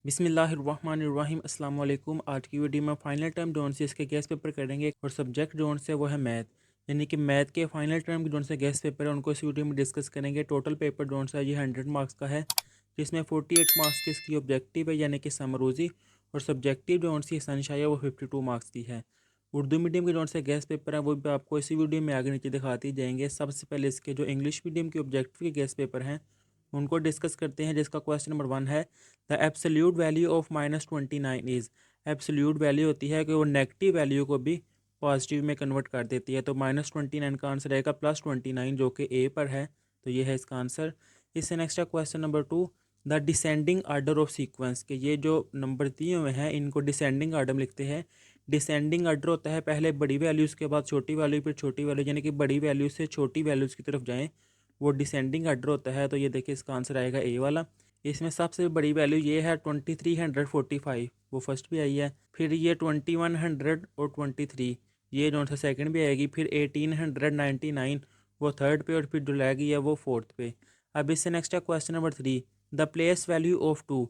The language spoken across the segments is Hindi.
बिस्मिल्लाहिर्रहमानिर्रहीम अस्सलाम वालेकुम। आज की वीडियो में फाइनल टर्म जोन से इसके गेस्ट पेपर करेंगे और सब्जेक्ट जोन से वो है मैथ, यानी कि मैथ के फाइनल टर्म जोन से गेस्ट पेपर है उनको इस वीडियो में डिस्कस करेंगे। टोटल पेपर जोन से ये 100 मार्क्स का है, जिसमें 48 मार्क्स की इसकी ऑब्जेक्टिव है यानी कि समरूजी, और सब्जेक्टिव जोन से संशय है वो 52 मार्क्स की है। उर्दू मीडियम के जोन से गेस्ट पेपर है वो भी आपको इसी वीडियो में आगे नीचे दिखाते जाएंगे। सबसे पहले इसके जो इंग्लिश मीडियम के ऑब्जेक्टिव के गेस्ट पेपर हैं उनको डिस्कस करते हैं, जिसका क्वेश्चन नंबर 1 है the absolute value of -29 is. Absolute value होती है कि वो नेगेटिव वैल्यू को भी पॉजिटिव में कन्वर्ट कर देती है, तो -29 का आंसर आएगा +29 जो कि ए पर है, तो ये है इसका आंसर। इससे नेक्स्ट है question number 2 the descending order of sequence, के ये जो नंबर दिए हुए हैं इनको डिसेंडिंग आर्डर में लिखते हैं। डिसेंडिंग आर्डर होता है पहले बड़ी वैल्यूज़ के बाद छोटी वैल्यू फिर छोटी वैल्यू, यानी कि बड़ी वैल्यू से छोटी वैल्यूज़ की तरफ जाएँ, वो डिसेंडिंग आर्डर होता है। तो ये देखिए इसका आंसर आएगा ए वाला। इसमें सबसे बड़ी वैल्यू ये है 2345, वो फर्स्ट भी आई है। फिर ये 2100 और 23, ये जो सा सेकंड भी आएगी। फिर 1899 वो थर्ड पे, और फिर जो रह गई है वो फोर्थ पे। अब इससे नेक्स्ट है question number 3 the place value of two.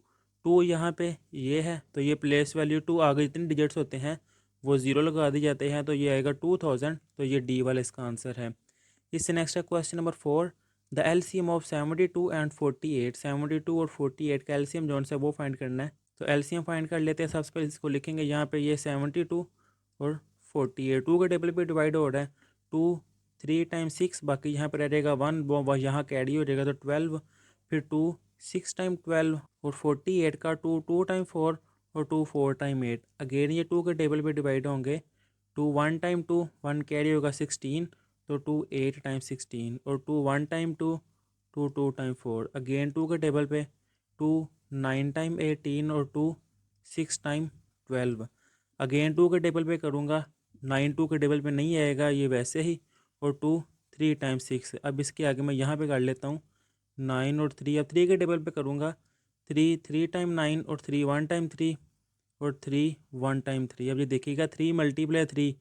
Two यहाँ पे ये है, तो ये प्लेस वैल्यू टू आगे जितने डिजिट्स होते हैं वो ज़ीरो लगा दी जाते हैं, तो ये आएगा 2000, तो ये डी वाला इसका आंसर है। इससे नेक्स्ट है question number 4 the LCM of 72 and 48। 72 और 48 का एलसीएम जो है वो फाइंड करना है, तो एलसीएम फाइंड कर लेते हैं। सबसे पहले इसको लिखेंगे यहाँ पे, ये 72 और 48 टू के टेबल पे डिवाइड हो रहा है। 2 3 टाइम 6, बाकी यहाँ पर रह जाएगा 1, वो यहाँ कैरी हो जाएगा तो 12। फिर 2 6 टाइम 12, और 48 का 2 2 टाइम 4, और 2 4 टाइम 8। अगेन ये 2 के टेबल पे डिवाइड होंगे। 2 1 टाइम 2, 1 कैरी होगा 16, तो 2 8 टाइम 16, और 2 1 टाइम 2, 2 2 टाइम 4। अगेन 2 के टेबल पे 2 9 टाइम 18, और 2 6 टाइम 12। अगेन 2 के टेबल पे करूँगा, 9 2 के टेबल पे नहीं आएगा ये वैसे ही, और 2 3 टाइम 6। अब इसके आगे मैं यहाँ पे कर लेता हूँ 9 और 3। अब 3 के टेबल पे करूँगा 3 3 टाइम 9, और 3 1 टाइम 3, और 3 1 टाइम 3। अब ये देखिएगा 3 मल्टीप्लाई 3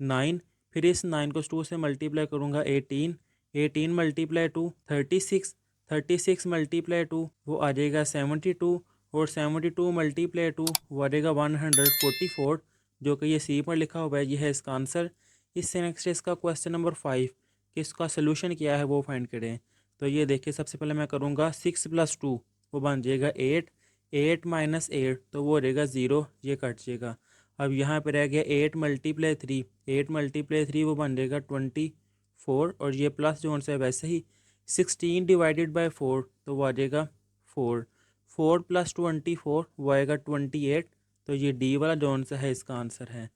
9, फिर इस 9 को 2 से मल्टीप्लाई करूँगा 18, 18 मल्टीप्लाई 2 36, 36 मल्टीप्लाई 2 वो आ जाएगा 72, और 72 मल्टीप्लाई 2 वो आ जाएगा 144, जो कि ये सी पर लिखा हुआ है, ये है इसका आंसर। इससे नेक्स्ट है इसका क्वेश्चन नंबर 5 कि इसका सोल्यूशन क्या है वो फाइंड करें। तो ये देखिए सबसे पहले मैं करूँगा 6 + 2 वो बन जाएगा 8, 8 - 8 तो वो रहेगा 0, ये कट जाएगा। अब यहाँ पे रह गया 8 मल्टीप्लाई 3, 8 मल्टीप्लाई 3 वो बन जाएगा 24, और ये प्लस जो है वैसे ही 16 डिवाइडेड बाय 4 तो वो आ जाएगा 4, 4 + 24 वो आएगा 28, तो ये डी वाला जोन सा है इसका आंसर है।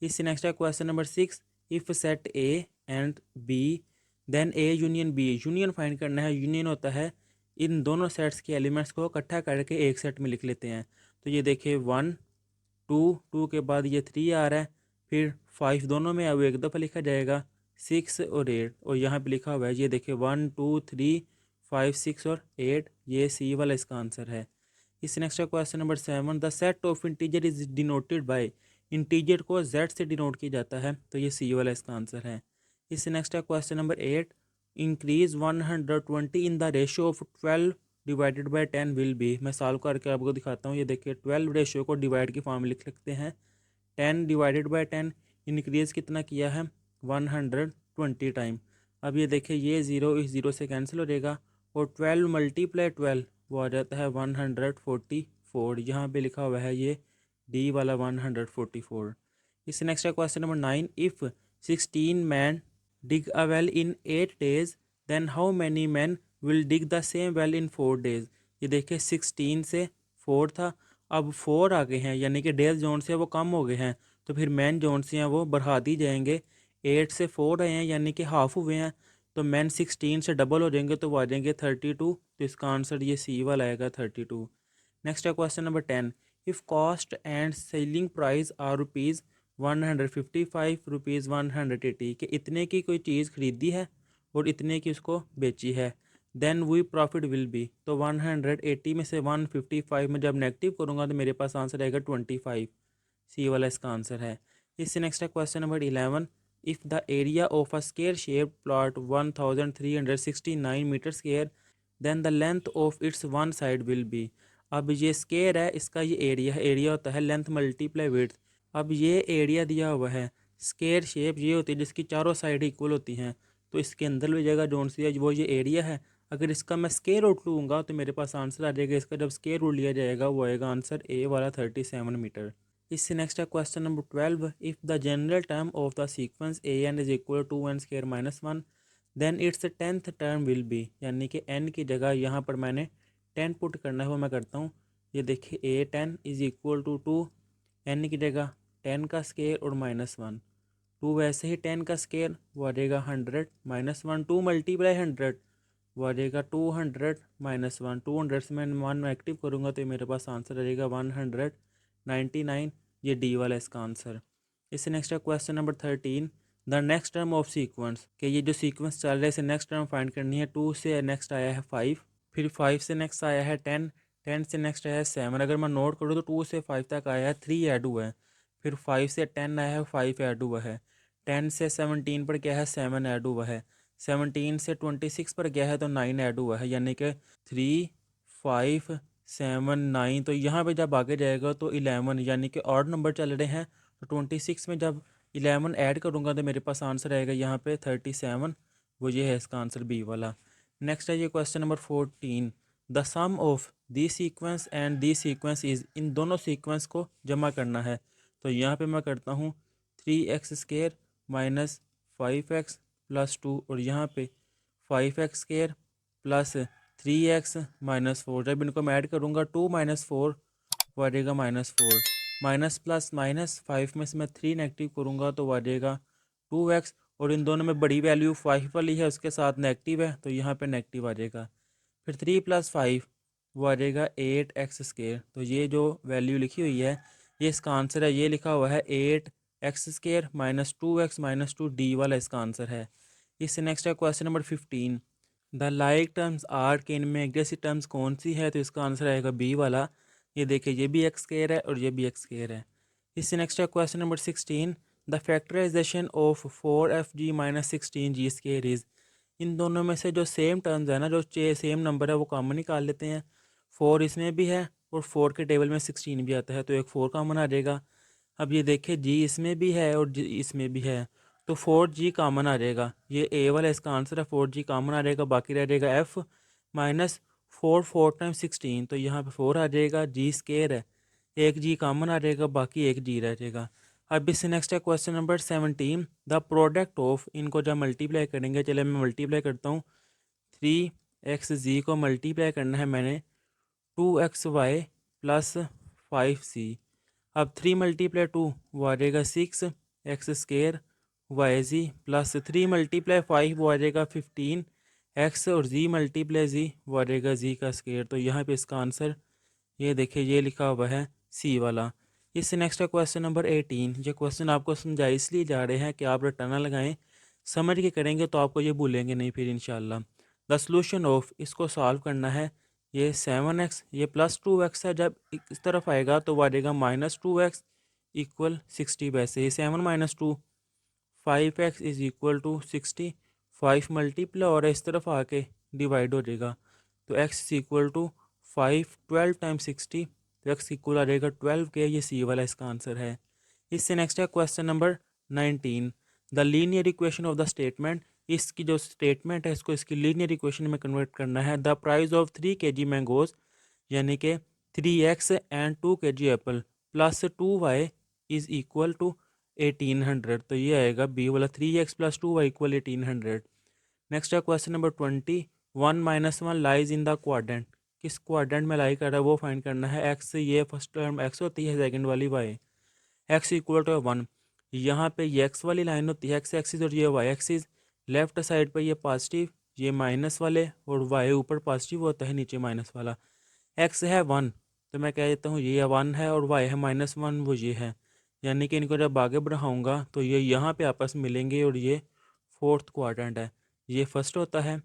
इससे नेक्स्ट है question number 6 if set A and B then A union B. Union find करना है। यूनियन होता है इन दोनों सेट्स के एलिमेंट्स को इकट्ठा करके एक सेट में लिख लेते हैं। तो ये देखिए 1 2, 2 के बाद ये 3 आ रहा है, फिर 5 दोनों में अब एक दफ़ा लिखा जाएगा 6 और 8, और यहाँ पे लिखा हुआ है ये देखिए 1 2 3 5 6 और 8, ये सी वाला इसका आंसर है। इस next question number 7 the set of integer is denoted by. Integer को जेड से डिनोट किया जाता है, तो ये सी वाला इसका आंसर है। इस next question number 8 increase 120 in the ratio of 12 divided by 10 will be. मैं सॉल्व करके आपको दिखाता हूँ। ये देखिए 12 रेशियो को डिवाइड की फॉर्म में लिख सकते हैं। 10 डिवाइडेड बाय 10 इंक्रीज़ कितना किया है 120 टाइम। अब ये देखिए ये ज़ीरो इस ज़ीरो से कैंसिल हो जाएगा, और 12 मल्टीप्लाई 12 वो आ जाता है 144। यहाँ पे लिखा हुआ है ये डी वाला 144। इससे नेक्स्ट है question number 9 if 16 man dig a well in 8 days then how many man will dig the same well in 4 days. ये देखिए 16 से 4 था, अब 4 आ गए हैं, यानी कि डेज जोन से वो कम हो गए हैं, तो फिर मैन जोन से हैं वो बढ़ा दी जाएंगे। 8 से 4 आए हैं यानी कि हाफ हुए हैं, तो मैन 16 से डबल हो जाएंगे तो वो आ जाएंगे 32, तो इसका आंसर ये सी वाला आएगा 32। नेक्स्ट है question number 10 if cost and selling price are ₹155, ₹180, कि इतने की कोई चीज़ खरीदी है और इतने की उसको बेची है, then we profit will be. तो 180 में से 155 में जब नेगेटिव करूँगा तो मेरे पास आंसर आएगा 25, सी वाला इसका आंसर है। इससे नेक्स्ट है question number 11 if the area of a square shape plot 1369 metre square then the length of its one side will be. अब ये स्केयर है, इसका ये एरिया है, एरिया होता है लेंथ मल्टीप्लाई विड्थ। अब ये एरिया दिया हुआ है, स्केयर शेप ये होती है जिसकी चारों साइड इक्वल होती हैं, तो इसके अंदर भी जगह जोन सी है वो ये एरिया है। अगर इसका मैं स्केयर रूट लूँगा तो मेरे पास आंसर आ जाएगा, इसका जब स्केयर रूट लिया जाएगा वो आएगा आंसर ए वाला 37 मीटर। इससे नेक्स्ट है question number 12। If the general term of the sequence A N is equal to N square minus one, then its tenth term will be, यानी कि एन की जगह यहाँ पर मैंने 10 पुट करना है, वो मैं करता हूँ। ये देखिए A10 is equal to 2, N की जगह 10 का स्केयर और माइनस वन, टू वैसे ही 10 का स्केयर वो आ जाएगा 100 माइनस वन, 2 मल्टीप्लाई 100 वो आ जाएगा 200 माइनस वन, 200 से मैं वन एक्टिव करूँगा तो मेरे पास आंसर आ जाएगा 199। ये डी वाला इसका आंसर। इससे नेक्स्ट है question number 13। The next term of sequence, कि ये जो सीक्वेंस चल रहा है इसे नेक्स्ट टर्म फाइंड करनी है। 2 से नेक्स्ट आया है 5, फिर 5 से नेक्स्ट आया है 10, 10 से नेक्स्ट आया है 7। अगर मैं नोट करूँ तो 2 से 5 तक आया है 3 ऐड हुआ है, फिर 5 से 10 आया है 5 ऐड हुआ है, 10 से 17 पर क्या है 7 ऐड हुआ है, 17 से 26 पर गया है तो 9 ऐड हुआ है, यानी कि 3 5 7 9। तो यहाँ पे जब आगे जाएगा तो 11, यानी कि ऑड नंबर चल रहे हैं, तो 26 में जब 11 ऐड करूँगा तो मेरे पास आंसर आएगा यहाँ पे 37। वो ये है इसका आंसर बी वाला। नेक्स्ट है ये question number 14। The sum of the sequence and the sequence is, इन दोनों सीक्वेंस को जमा करना है। तो यहाँ पे मैं करता हूँ 3x square minus 5x plus 2, और यहाँ पे 5x square plus 3x minus 4। जब इनको मैं ऐड करूँगा 2 माइनस 4 वो आ जाएगा -4, माइनस प्लस माइनस 5 में से मैं 3 नेगेटिव करूँगा तो वो आ जाएगा 2x, और इन दोनों में बड़ी वैल्यू 5 वाली है, उसके साथ नेगेटिव है तो यहाँ पे नेगेटिव आ जाएगा। फिर 3 + 5 वो आ जाएगा 8x स्केयर। तो ये जो वैल्यू लिखी हुई है ये इसका आंसर है, ये लिखा हुआ है 8x square minus 2x minus 2, D वाला इसका आंसर है। इससे नेक्स्ट है question number 15। The like terms are, के इनमें एक जैसी टर्म्स कौन सी है, तो इसका आंसर आएगा बी वाला। ये देखिए ये भी एक्स स्केयर है और ये भी एक्स स्केयर है। इससे नेक्स्ट है question number 16। The factorization of 4FG minus 16G square is, इन दोनों में से जो सेम टर्म्स है ना, जो सेम नंबर है वो कॉमन निकाल लेते हैं। 4 इसमें भी है और 4 के टेबल में 16 भी आता है, तो एक 4 कॉमन आ जाएगा। अब ये देखिए जी इसमें भी है और जी इसमें भी है, तो 4G कॉमन आ जाएगा। ये ए वाला इसका आंसर है, 4G कॉमन आ जाएगा, बाकी रह जाएगा एफ माइनस 4, 4 टाइम्स 16, तो यहाँ पे 4 आ जाएगा, जी स्केयर है, एक जी कॉमन आ जाएगा, बाकी एक जी रह जाएगा। अब इससे नेक्स्ट है question number 17। The product of, इनको जब मल्टीप्लाई करेंगे, चले मैं मल्टीप्लाई करता हूँ। 3xz को मल्टीप्लाई करना है मैंने 2xy प्लस 5c। अब 3 मल्टीप्लाई 2 वो आ जाएगा 6x स्केयर वाई जी, प्लस 3 मल्टीप्लाई 5 वो आ जाएगा 15x, और जी मल्टीप्लाई जी वो आ जाएगा जी का स्केयर। तो यहाँ पे इसका आंसर ये देखिए ये लिखा हुआ है सी वाला। इससे नेक्स्ट है क्वेश्चन नंबर 18। ये क्वेश्चन आपको समझाए इसलिए जा रहे हैं कि आप रटना लगाएं, समझ के करेंगे तो आपको ये भूलेंगे नहीं फिर इंशाल्लाह। द सोल्यूशन ऑफ, इसको सॉल्व करना है। ये 7x ये प्लस 2x है, जब इस तरफ आएगा तो वो आ जाएगा -2x इक्वल 60। वैसे ही 7 minus 2 5x is equal to 60, 5 multiply और इस तरफ आके डिवाइड हो जाएगा, तो x is equal to 5 12 times 60, तो x इक्वल आ जाएगा 12 के। ये सी वाला इसका आंसर है। इससे नेक्स्ट है question number 19। The linear equation of the statement, इसकी जो स्टेटमेंट है इसको इसकी लीनियर इक्वेशन में कन्वर्ट करना है। The price of 3 kg mangoes, यानी कि 3x and 2 kg apple plus 2y is equal to 1800, तो ये आएगा बी वाला 3x plus 2y equal 1800। Next है question number 20। 1 - 1 lies in the quadrant, किस क्वाड्रेंट में लाई कर रहा है वो फाइंड करना है। एक्स, ये फर्स्ट टर्म एक्स होती है, सेकंड वाली वाई। एक्स इक्वल टू 1, यहाँ पे ये एक्स वाली लाइन होती है एक्स एक्सिस, और ये वाई एक्सिस। लेफ्ट साइड पे ये पॉजिटिव, ये माइनस वाले, और वाई ऊपर पॉजिटिव होता है, नीचे माइनस वाला। एक्स है 1 तो मैं कह देता हूँ ये 1 है, और वाई है -1 वो ये है, यानी कि इनको जब आगे बढ़ाऊँगा तो ये यहाँ पे आपस में मिलेंगे, और ये फोर्थ क्वाड्रेंट है। ये फर्स्ट होता है,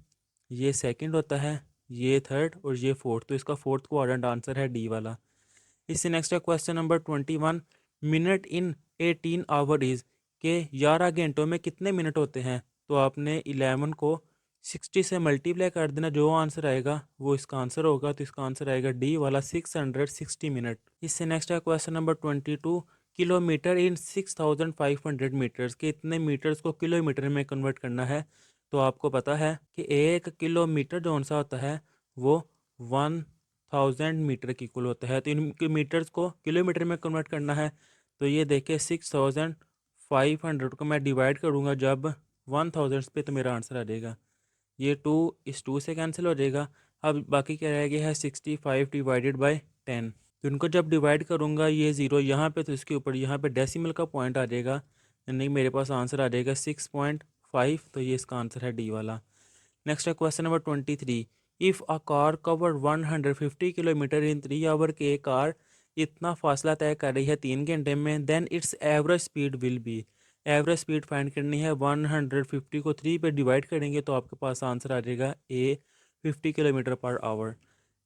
ये सेकंड होता है, ये थर्ड और ये फोर्थ, तो इसका फोर्थ क्वाड्रेंट आंसर है डी वाला। इससे नेक्स्ट है question number 21। Minute in 18 our is, के 11 घंटों में कितने मिनट होते हैं। तो आपने 11 को 60 से मल्टीप्लाई कर देना, जो आंसर आएगा वो इसका आंसर होगा। तो इसका आंसर आएगा डी वाला 660 मिनट। इससे नेक्स्ट है question number 22, kilometre in 6500 metres के इतने मीटर्स को किलोमीटर में कन्वर्ट करना है। तो आपको पता है कि एक किलोमीटर जो सा होता है वो 1000 मीटर की इक्वल होता है। तो इन मीटर्स को किलोमीटर में कन्वर्ट करना है। तो ये देखिए 6500 को मैं डिवाइड करूँगा जब 1000 पे, तो मेरा आंसर आ जाएगा ये 2 से कैंसिल हो जाएगा। अब बाकी क्या रह गया है 65 डिवाइडेड बाई 10। तो इनको जब डिवाइड करूँगा ये ज़ीरो यहाँ पे, तो इसके ऊपर यहाँ पे डेसिमल का पॉइंट आ जाएगा, यानी मेरे पास आंसर आ जाएगा 6.5। तो ये इसका आंसर है डी वाला। नेक्स्ट है question number 23, if a car cover 150 kilometre in 3 hour के कार इतना फासला तय कर रही है 3 घंटे में, then its average speed will be. Average speed find करनी है। 150 को 3 पे डिवाइड करेंगे तो आपके पास आंसर आ जाएगा A 50 kilometre per hour.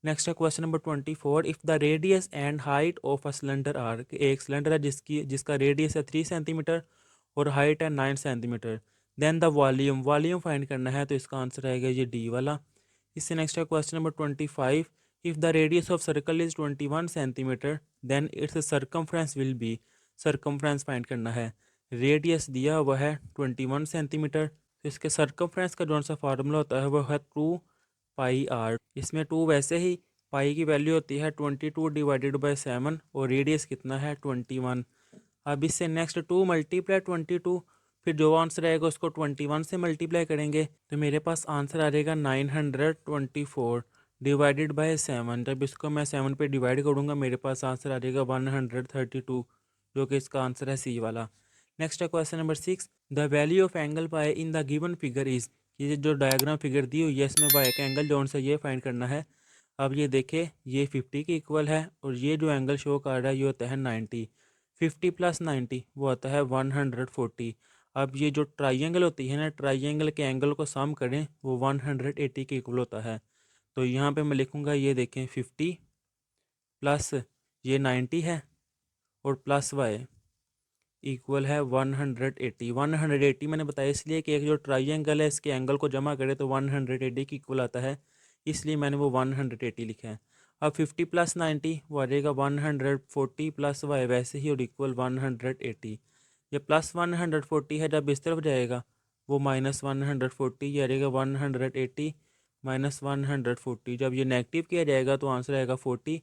Next है question number 24, if the radius and height of a cylinder are, एक सिलेंडर है जिसका रेडियस है 3 सेंटीमीटर और हाइट है 9 centimetre, then the volume, volume find करना है। तो इसका आंसर आएगा ये डी वाला। इससे नेक्स्ट है question number 25, if the radius of circle is 21 centimetre then its circumference will be. Circumference find करना है। रेडियस दिया हुआ है 21 सेंटीमीटर, तो इसके सर्कमफ्रेंस का जो सा फार्मूला होता है वो है 2 पाई आर। इसमें 2 वैसे ही, पाई की वैल्यू होती है 22 डिवाइडेड बाई 7 और रेडियस कितना है 21। अब इससे नेक्स्ट 2 मल्टीप्लाई 22, फिर जो आंसर आएगा उसको 21 से मल्टीप्लाई करेंगे तो मेरे पास आंसर आ जाएगा 924 डिवाइडेड बाय 7। जब इसको मैं 7 पे डिवाइड करूँगा मेरे पास आंसर आ जाएगा 132, जो कि इसका आंसर है सी वाला। नेक्स्ट है question number 6, the value of angle by in the given figure is. ये जो डायग्राम फिगर दी हुई है इसमें बाय का एंगल जोन से ये फाइंड करना है। अब ये देखें ये 50 के इक्वल है और ये जो एंगल शो कर रहा है ये होता है 90। 50 प्लस 90 वो आता है 140। अब ये जो ट्राइंगल होती है ना, ट्राइंगल के एंगल को सम करें वो 180 के इक्वल होता है। तो यहाँ पे मैं लिखूँगा ये देखें 50 प्लस ये 90 है और प्लस वाई इक्वल है 180। 180 मैंने बताया इसलिए कि एक जो ट्राइंगल है इसके एंगल को जमा करें तो 180 की इक्वल आता है, इसलिए मैंने वो 180 लिखा है। अब 50 प्लस 90 वो आ जाएगा 140 प्लस वाई वैसे ही और इक्वल 180। ये प्लस 140 है, जब इस तरफ जाएगा वो माइनस 140, ये आ जाएगा 180 माइनस 140। जब ये नेगेटिव किया जाएगा तो आंसर आएगा 40,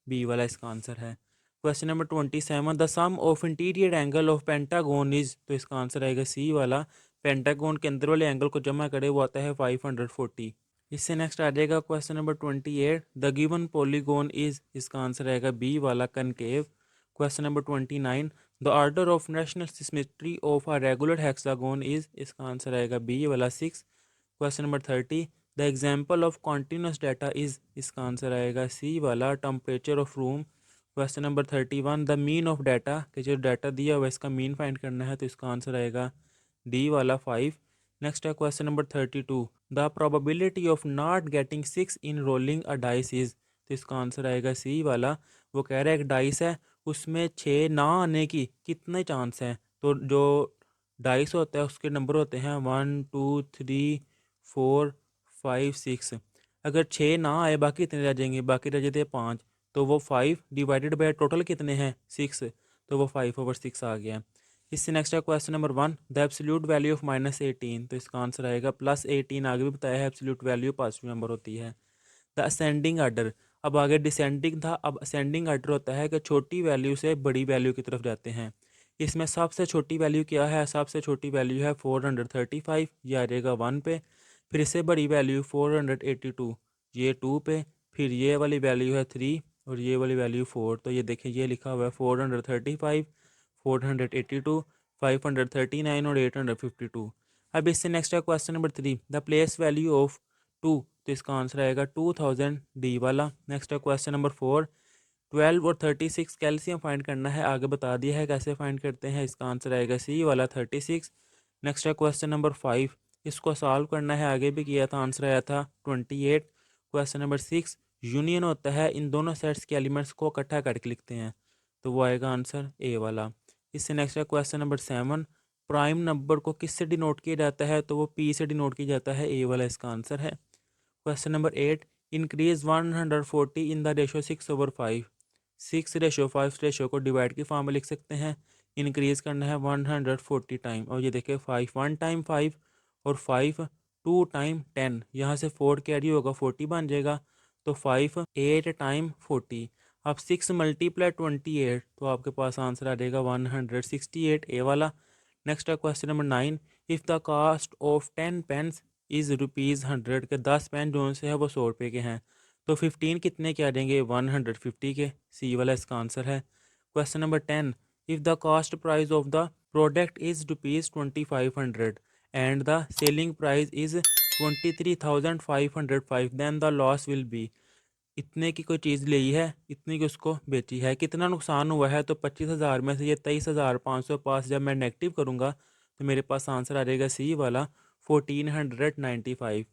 बी वाला इसका आंसर है। Question number 27, the sum of interior angle of pentagon is. तो इसका आंसर आएगा सी वाला। पेंटागोन के अंदर वाले एंगल को जमा करे वो आता है 540। इससे नेक्स्ट आ जाएगा question number 28, the given polygon is. इसका आंसर आएगा बी वाला concave. Question number 29, the order of national symmetry of a regular hexagon is. इसका आंसर आएगा बी वाला 6। Question number 30, the example of continuous data is. इसका आंसर आएगा सी वाला temperature of room. Question number 31, the mean of data, कि जो डाटा दिया हुआ है इसका मीन फाइंड करना है तो इसका आंसर आएगा डी वाला 5। नेक्स्ट है question number 32, the probability of not getting 6 in rolling a dice is. तो इसका आंसर आएगा सी वाला। वो कह रहा है एक डाइस है उसमें 6 ना आने की कितने चांस हैं। तो जो डाइस होता है उसके नंबर होते हैं 1 2 3 4 5 6। अगर 6 ना आए बाकी कितने रह जाएंगे, बाकी रह जाते हैं 5। तो वो 5 डिवाइडेड बाय टोटल कितने हैं 6, तो वो 5/6 आ गया। इससे नेक्स्ट है question number 1, the absolute value of -18। तो इसका आंसर आएगा +18। आगे भी बताया है एब्सोल्यूट वैल्यू पॉजिटिव नंबर होती है। द असेंडिंग आर्डर, अब आगे डिसेंडिंग था, अब असेंडिंग आर्डर होता है कि छोटी वैल्यू से बड़ी वैल्यू की तरफ जाते हैं। इसमें सबसे छोटी वैल्यू क्या है, सबसे छोटी वैल्यू है 435, ये आ जाएगा 1 पे। फिर इससे बड़ी वैल्यू 482, ये 2 पे। फिर ये वाली वैल्यू है 3 और ये वाली वैल्यू 4। तो ये देखें ये लिखा हुआ है 435, 482, 539 और 852। अब इससे नेक्स्ट है question number 3, the place value of 2। तो इसका आंसर आएगा 2000, डी वाला। नेक्स्ट है क्वेश्चन नंबर 4, 12 और 36 कैल्शियम फाइंड करना है, आगे बता दिया है कैसे फाइंड करते हैं। इसका आंसर आएगा सी वाला 36। नेक्स्ट है क्वेश्चन नंबर 5, इसको सॉल्व करना है, आगे भी किया था, आंसर आया था 28। क्वेश्चन नंबर 6, यूनियन होता है इन दोनों सेट्स के एलिमेंट्स को इकट्ठा करके लिखते हैं, तो वो आएगा आंसर ए वाला। इससे नेक्स्ट है क्वेश्चन नंबर 7, प्राइम नंबर को किससे डिनोट किया जाता है, तो वो पी से डिनोट किया जाता है, ए वाला इसका आंसर है। Question number 8, increase 140 in the ratio 6/5। 6:5 को डिवाइड की फॉर्म में लिख सकते हैं। इंक्रीज करना है 140 टाइम, और ये देखिए 5 1 टाइम 5 और 5 2 टाइम 10, यहाँ से 4 कैरी होगा 40 बन जाएगा, तो 5 8 टाइम 40। अब 6 मल्टीप्लाई 28, तो आपके पास आंसर आ जाएगा 168, ए वाला। नेक्स्ट है question number 9, if the cost of 10 pens is ₹100 के 10 पेन जो से है वो 100 रुपये के हैं, तो 15 कितने के आ जाएंगे, 150 के, सी वाला इसका आंसर है। Question number 10, if the cost price of the product is ₹2500 and the selling price is 23,505, then the loss will be. इतने की कोई चीज़ ली है, इतने की उसको बेची है, कितना नुकसान हुआ है, तो 25,000 में से ये 23,505 जब मैं नेगेटिव करूँगा तो मेरे पास आंसर आ जाएगा सी वाला 1495।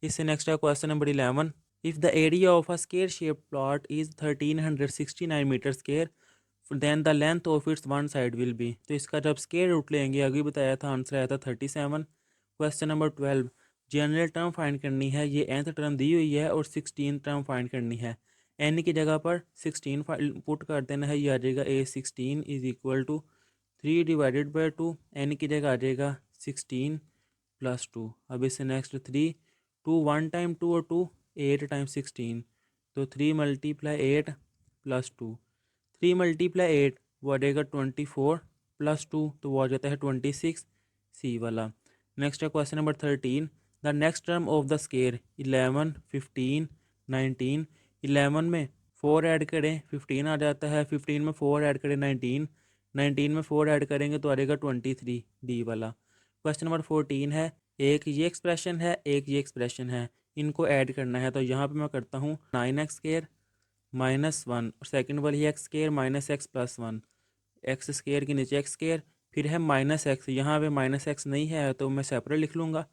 इससे नेक्स्ट है question number 11, if the area of a square shape plot is 1369 metre square then the length of its one side will be. तो इसका जब स्क्वायर रूट लेंगे, अभी बताया था, आंसर आया था 37। Question number 12, general term find करनी है, ये nth टर्म दी हुई है और 16 टर्म फाइंड करनी है। n की जगह पर 16 पुट कर देना है, ये आ जाएगा A16 is equal to 3/2। n की जगह आ जाएगा 16 प्लस 2। अब इससे नेक्स्ट 3 2 1 टाइम 2 और 2 8 टाइम 16, तो 3 मल्टीप्लाई 8 प्लस 2। 3 मल्टीप्लाई 8 वो आ जाएगा 24 प्लस 2, तो वो आ जाता है 26, सी वाला। नेक्स्ट है question number 13, the next term of the square 11 15 19। 11 में 4 ऐड करें 15 आ जाता है, 15 में 4 ऐड करें 19, 19 में 4 ऐड करेंगे तो आ जाएगा 23, डी वाला। क्वेश्चन नंबर 14 है, एक ये एक्सप्रेशन है एक ये एक्सप्रेशन है, इनको ऐड करना है, तो यहाँ पे मैं करता हूँ 9x² -1 और सेकंड वाली x square -x+1, x square के नीचे एक्स स्केयर, फिर है -x, यहाँ पे -x नहीं है तो मैं सेपरेट लिख लूँगा,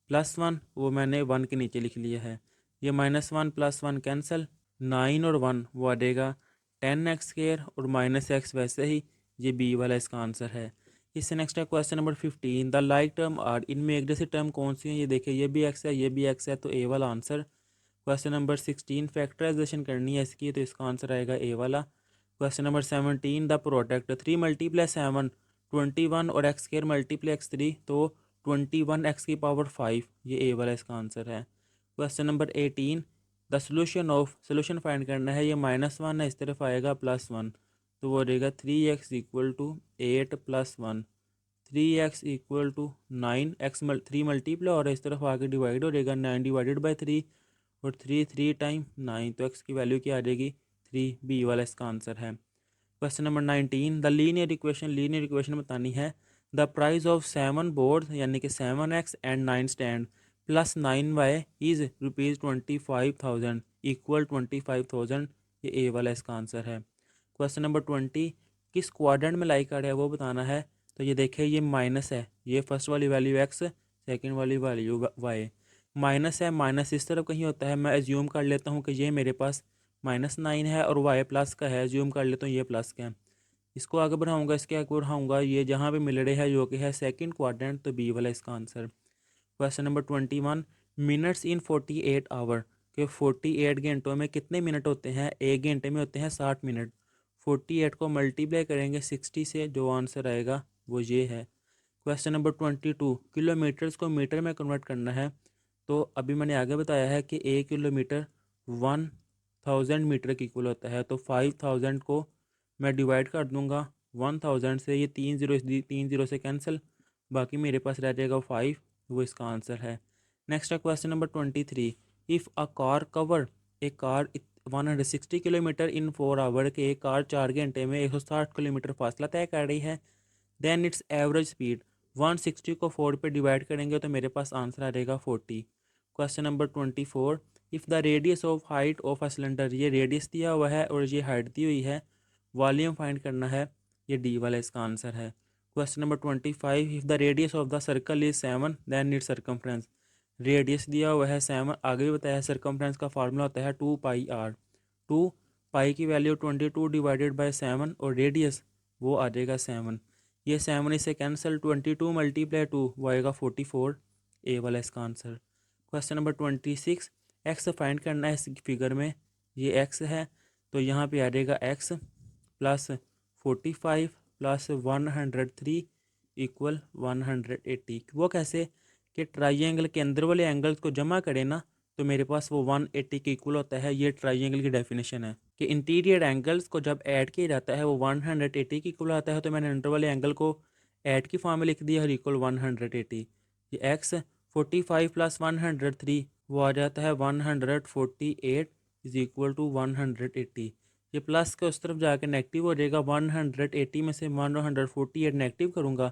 +1 वो मैंने 1 के नीचे लिख लिया है, ये -1 + 1 कैंसिल, 9 और 1 वो आ जाएगा 10x² और -x वैसे ही, ये बी वाला इसका आंसर है। इससे नेक्स्ट है question number 15, the like term are, इनमें एक जैसी टर्म कौन सी है, ये देखिए ये भी एक्स है ये भी एक्स है, तो ए वाला आंसर। क्वेश्चन नंबर 16, फैक्टराइजेशन करनी है इसकी, तो इसका आंसर आएगा ए वाला। क्वेश्चन नंबर 17, द प्रोडक्ट 3 × 7 21 और x² × x3, तो 21x⁵, ये ए वाला इसका आंसर है। Question number 18, the solution of, solution find करना है, ये -1 है इस तरफ आएगा +1, तो वो रहेगा 3x = 8 + 1, 3x = 9, x 3 मल्टीप्लाई और इस तरफ आगे डिवाइड हो जाएगा 9/3 और 3 3 टाइम 9, तो x की वैल्यू क्या आ जाएगी 3, बी वाला इसका आंसर है। Question number 19, the linear equation, linear equation बतानी है, द प्राइस ऑफ 7 बोर्ड यानी कि 7x and 9 stand plus 9y is ₹25,000 equal 25,000, ये ए वाला इसका आंसर है। क्वेश्चन नंबर 20, किस क्वाड्रेंट में लाई कार्ड है वो बताना है, तो ये देखिए ये माइनस है, ये फर्स्ट वाली वैल्यू x, सेकंड वाली वैल्यू y, माइनस है, माइनस इस तरफ कहीं होता है, मैं एज्यूम कर लेता हूँ कि ये मेरे पास -9 है और y प्लस का है, एज्यूम कर लेता हूँ ये प्लस का है, इसको आगे बढ़ाऊंगा, इसके आगे बढ़ाऊंगा, ये जहाँ पे मिल रहे हैं जो कि है सेकंड क्वाड्रेंट, तो बी वाला इसका answer. Question number 21, minutes in 48 hour, के 48 घंटों में कितने मिनट होते हैं, एक घंटे में होते हैं 60 मिनट, 48 को मल्टीप्लाई करेंगे 60 से, जो आंसर आएगा वो ये है। क्वेश्चन नंबर 22, किलोमीटर्स को मीटर में कन्वर्ट करना है, तो अभी मैंने आगे बताया है कि 1 किलोमीटर 1000 मीटर के इक्वल होता है, तो 5000 को मैं डिवाइड कर दूंगा 1000 से, ये 3 से कैंसिल, बाकी मेरे पास रह जाएगा 5, वो इसका आंसर है। नेक्स्ट है question number 23, if a car cover, एक कार 160 किलोमीटर इन 4 आवर, के एक कार 4 घंटे में 160 किलोमीटर फासला तय कर रही है, देन इट्स एवरेज स्पीड, 160 को 4 पे डिवाइड करेंगे तो मेरे पास आंसर आ जाएगा 40। Question number 24, if the radius of height of a cylinder, ये रेडियस दिया हुआ है और ये हाइट दी हुई है, वॉल्यूम फाइंड करना है, ये डी वाला इसका आंसर है। Question number 25, if the radius of the circle is 7 then its circumference, radius दिया हुआ है 7, आगे भी बताया है सर्कमफ्रेंस का फार्मूला होता है 2πr, 2 पाई की वैल्यू 22 / 7 और रेडियस वो आ जाएगा 7, ये 7 इससे कैंसिल, 22 मल्टीप्लाई 2 वो आएगा 44, ए वाला इसका answer. Question number 26, x find करना है इस फिगर में। ये एक्स है तो यहाँ पे आ जाएगा एक्स प्लस 45 प्लस 103 इक्वल 180। वो कैसे कि ट्राइंगल के अंदर वाले एंगल्स को जमा करें ना तो मेरे पास वो 180 के इक्वल होता है। ये ट्राइंगल की डेफिनेशन है कि इंटीरियर एंगल्स को जब ऐड किया जाता है वो 180 के इक्वल आता है। तो मैंने अंदर वाले एंगल को ऐड की फॉर्म में लिख दिया और इक्वल 180। ये एक्स 45 प्लस 103 वो आ जाता है 148 इज इक्वल टू 180। ये प्लस के उस तरफ जाकर नेगेटिव हो जाएगा। 180 में से 148 नेगेटिव करूँगा,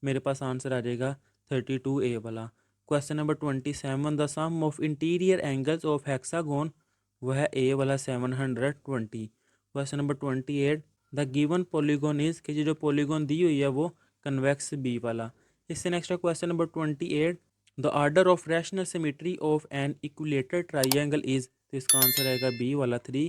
मेरे पास आंसर आ जाएगा 32 ए वाला। Question number 27, the sum of interior angles of hexagon, वह ए वाला 720। Question number 28, the given polygon is, कि जो पॉलीगॉन दी हुई है वो कन्वेक्स बी वाला। इससे नेक्स्ट है question number 28, the order of rational symmetry of an equilateral triangle is, तो इसका आंसर आएगा बी वाला 3।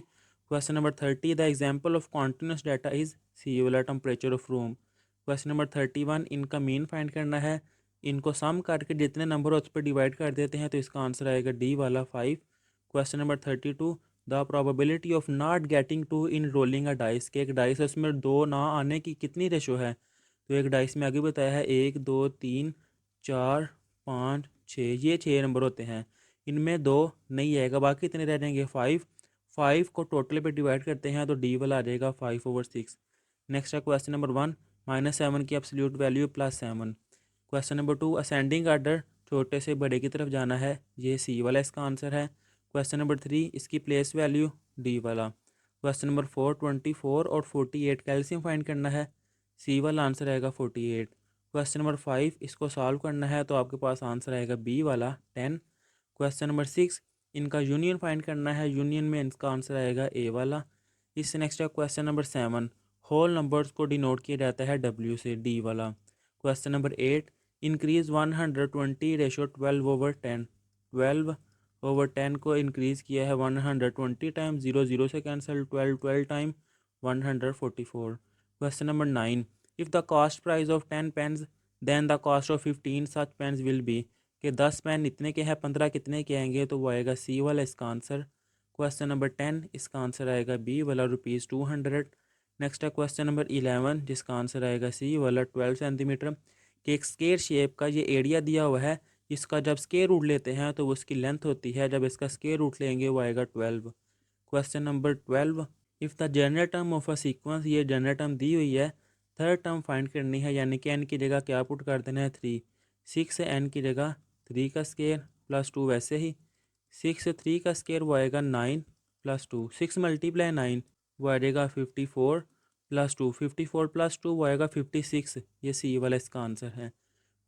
Question number 30, the example of continuous data is, C वाला temperature of room. Question number 31, इनका मीन फाइंड करना है। इनको सम करके जितने नंबर हो उस पर डिवाइड कर देते हैं तो इसका आंसर आएगा डी वाला 5। Question number 32, the probability of not getting two in rolling a dice, के एक डाइस है उसमें दो ना आने की कितनी रेशो है। तो एक डाइस में आगे बताया है 1 2 3 4 5 6, ये 6 नंबर होते हैं। इनमें दो नहीं आएगा, बाकी इतने रह जाएंगे 5। 5 को टोटल पे डिवाइड करते हैं तो डी वाला आ जाएगा 5/6। नेक्स्ट है क्वेश्चन नंबर 1, -7 की absolute value +7। Question number 2, ascending order छोटे से बड़े की तरफ जाना है, ये सी वाला इसका आंसर है। क्वेश्चन नंबर 3, इसकी प्लेस वैल्यू डी वाला। क्वेश्चन नंबर 4, 24 और 48 कैल्शियम फाइंड करना है, सी वाला आंसर आएगा 48। क्वेश्चन नंबर 5, इसको सॉल्व करना है तो आपके पास आंसर आएगा बी वाला 10। क्वेश्चन नंबर 6, इनका यूनियन फाइंड करना है, यूनियन में इनका आंसर आएगा ए वाला। इससे नेक्स्ट है क्वेश्चन नंबर 7, होल नंबर्स को डिनोट किया जाता है डब्ल्यू से, डी वाला। क्वेश्चन नंबर 8, इंक्रीज 120 रेशो 12/10, 12/10 को इंक्रीज़ किया है 120 टाइम, 0 0 से cancel, 12 12 time 144। Question number 9, if the cost price of 10 pens then the cost of 15 such pens will be, कि 10 पेन इतने के हैं 15 कितने के आएंगे, तो वो आएगा सी वाला इसका आंसर। क्वेश्चन नंबर 10, इसका आंसर आएगा बी वाला ₹200। नेक्स्ट है क्वेश्चन नंबर 11, जिसका आंसर आएगा सी वाला 12 सेंटीमीटर। कि एक स्केयर शेप का ये एरिया दिया हुआ है, इसका जब स्केयर रूट लेते हैं तो उसकी लेंथ होती है, जब इसका स्केयर रूट लेंगे वो आएगा 12। Question number 12, if the general term of a sequence, ये जनरल टर्म दी हुई है, थर्ड टर्म फाइंड करनी है, यानी कि एन की जगह क्या पुट कर देना है 3। 6 से एन की जगह 3 का स्केयर +2, वैसे ही 6 से 3 का स्केयर वो आएगा 9 +2, 6 मल्टीप्लाई 9 वो आएगा 54 +2, 54 +2 वो आएगा 56, ये सी वाला इसका आंसर है।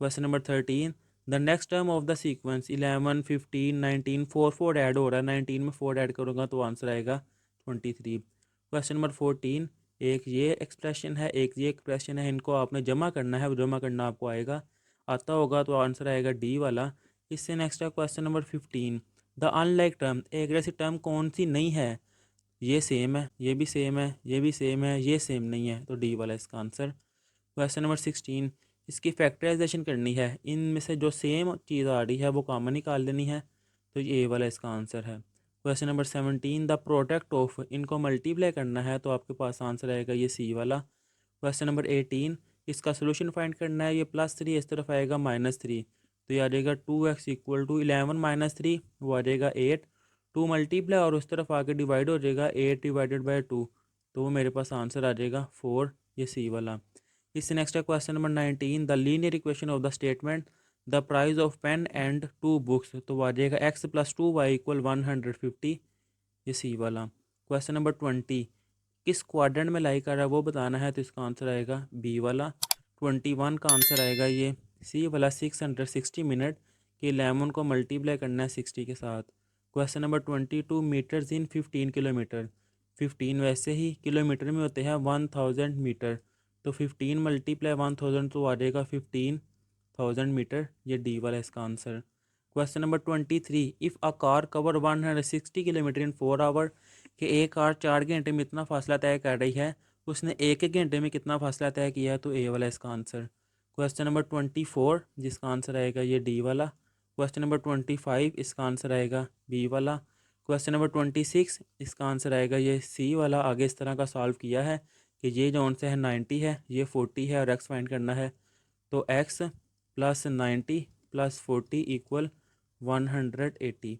Question number 13, the next term of the sequence 11 15 19 4 4 add हो रहा है, 19 में 4 ऐड करूँगा तो आंसर आएगा 23। क्वेश्चन नंबर 14, एक ये एक्सप्रेशन है एक ये एक्सप्रेशन है, इनको आपने जमा करना है, वो जमा करना आपको आएगा आता होगा तो आंसर आएगा डी वाला। इससे नेक्स्ट है question number 15, the unlike term, एक जैसी टर्म कौन सी नहीं है, ये सेम है, ये भी सेम है, ये भी सेम है, ये सेम नहीं है, तो डी वाला इसका आंसर। क्वेश्चन नंबर 16, इसकी फैक्टराइजेशन करनी है, इनमें से जो सेम चीज़ आ रही है वो कॉमन निकाल लेनी है, तो ये ए वाला इसका आंसर है। Question number 17, the product of, इनको मल्टीप्लाई करना है तो आपके पास आंसर आएगा ये सी वाला। क्वेश्चन नंबर 18, इसका सोल्यूशन फाइंड करना है, ये +3 इस तरफ आएगा -3, तो ये आ जाएगा 2x इक्वल टू 11 - 3 वो आ जाएगा 8। 2 मल्टीप्लाई और उस तरफ आके डिवाइड हो जाएगा 8/2, तो वो मेरे पास आंसर आ जाएगा 4, ये सी वाला। इससे नेक्स्ट है question number 19, the linear equation of the statement the price of pen and 2 books, तो वो आ जाएगा x + 2y = 150, ये सी वाला। क्वेश्चन नंबर 20, किस क्वाड्रेंट में लाई कर रहा है वो बताना है, तो इसका आंसर आएगा बी वाला। 21 का आंसर आएगा ये सी वाला, 660 मिनट के 11 को मल्टीप्लाई करना है 60 के साथ। Question number 22, metres in 15 kilometre, 15 वैसे ही किलोमीटर में होते हैं 1000 मीटर, तो 15 मल्टीप्लाई 1000 तो आ जाएगा 15,000 मीटर, ये डी वाला इसका answer. Question number 23, if a car cover 160 kilometre in 4 hour, कि एक कार 4 घंटे में इतना फासला तय कर रही है, तो उसने एक एक घंटे में कितना फासला तय किया है, तो ए वाला इसका आंसर। क्वेश्चन नंबर 24 जिसका आंसर आएगा ये डी वाला। क्वेश्चन नंबर 25 इसका आंसर आएगा बी वाला। क्वेश्चन नंबर 26 इसका आंसर आएगा ये सी वाला। आगे इस तरह का सॉल्व किया है कि ये जो आंसर है 90 है, ये 40 है और एक्स फाइंड करना है। तो X plus 90 plus 40 equal 180।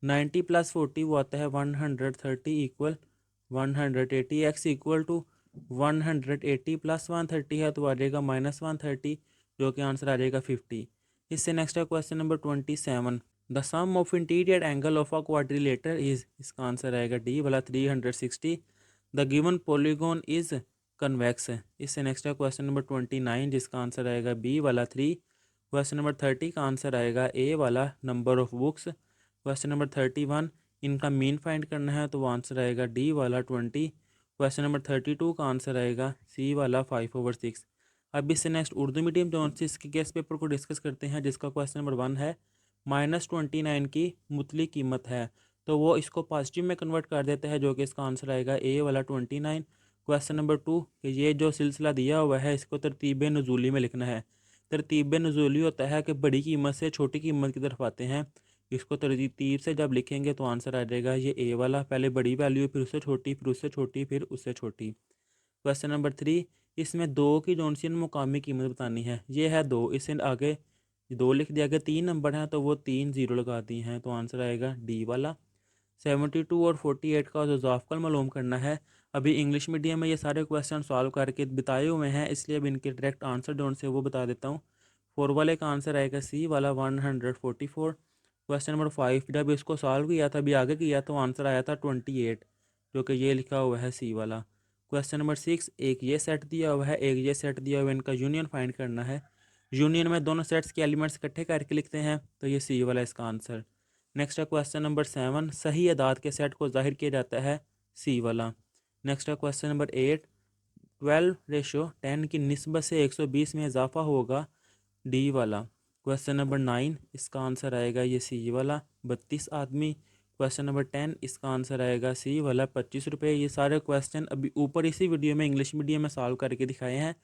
90 plus 40 वो आता है 130 equal 180। X equal to 180 plus 130 है तो आ जाएगा -130, जो कि आंसर आ जाएगा 50। इससे नेक्स्ट है question number 27। The sum of interior angle of a quadrilateral is, इसका आंसर आएगा डी वाला 360। The given polygon is convex. इससे नेक्स्ट है क्वेश्चन नंबर 29 जिसका आंसर आएगा बी वाला 3। क्वेश्चन नंबर 30 का आंसर आएगा ए वाला number of books. Question number 31 इनका मीन फाइंड करना है, तो वो आंसर आएगा डी वाला 20। क्वेश्चन नंबर 32 का आंसर आएगा सी वाला 5/6। अब इससे नेक्स्ट उर्दू मीडियम जो से इसके गेस्ट पेपर को डिस्कस करते हैं, जिसका क्वेश्चन नंबर 1 है -29 की मुतली कीमत है, तो वो इसको पॉजिटिव में कन्वर्ट कर देता है, जो कि इसका आंसर आएगा ए वाला 29। क्वेश्चन नंबर 2 कि ये जो सिलसिला दिया हुआ है इसको तरतीब नज़ूली में लिखना है। तरतीब नज़ूली होता है कि बड़ी कीमत से छोटी कीमत की तरफ आते हैं। इसको तरतीब से जब लिखेंगे तो आंसर आ जाएगा ये ए वाला, पहले बड़ी वैल्यू फिर उससे छोटी फिर उससे छोटी फिर उससे छोटी। क्वेश्चन नंबर 3 इसमें दो की जोन सी मुकामी कीमत बतानी है। ये है 2, इससे आगे 2 लिख दिया, अगर 3 नंबर हैं तो वो 3 0 लगा दी हैं, तो आंसर आएगा डी वाला। 72 और 48 का जो ज़ाफ़कल मालूम करना है। अभी इंग्लिश मीडियम में ये सारे क्वेश्चन सॉल्व करके बताए हुए हैं, इसलिए अब इनके डायरेक्ट आंसर जो से वो बता देता हूँ। 4 वाले का आंसर आएगा सी वाला 144। क्वेश्चन नंबर 5 जब इसको सॉल्व किया था अभी आगे किया तो आंसर आया था 28, जो कि ये लिखा हुआ है सी वाला। क्वेश्चन नंबर 6 एक ये सेट दिया हुआ है एक ये सेट दिया हुआ है, इनका यूनियन फाइंड करना है। यूनियन में दोनों सेट्स के एलिमेंट्स इकट्ठे करके लिखते हैं, तो ये सी वाला इसका आंसर। नेक्स्ट है क्वेश्चन नंबर 7 सही अदाद के सेट को जाहिर किया जाता है, सी वाला। नेक्स्ट है क्वेश्चन नंबर 8 12/10 की निस्बत से 120 में इजाफा होगा, डी वाला। क्वेश्चन नंबर 9 इसका आंसर आएगा ये सी वाला 32 आदमी। क्वेश्चन नंबर 10 इसका आंसर आएगा सी वाला 25 रुपये। ये सारे क्वेश्चन अभी ऊपर इसी वीडियो में इंग्लिश मीडियम में सॉल्व करके दिखाए हैं।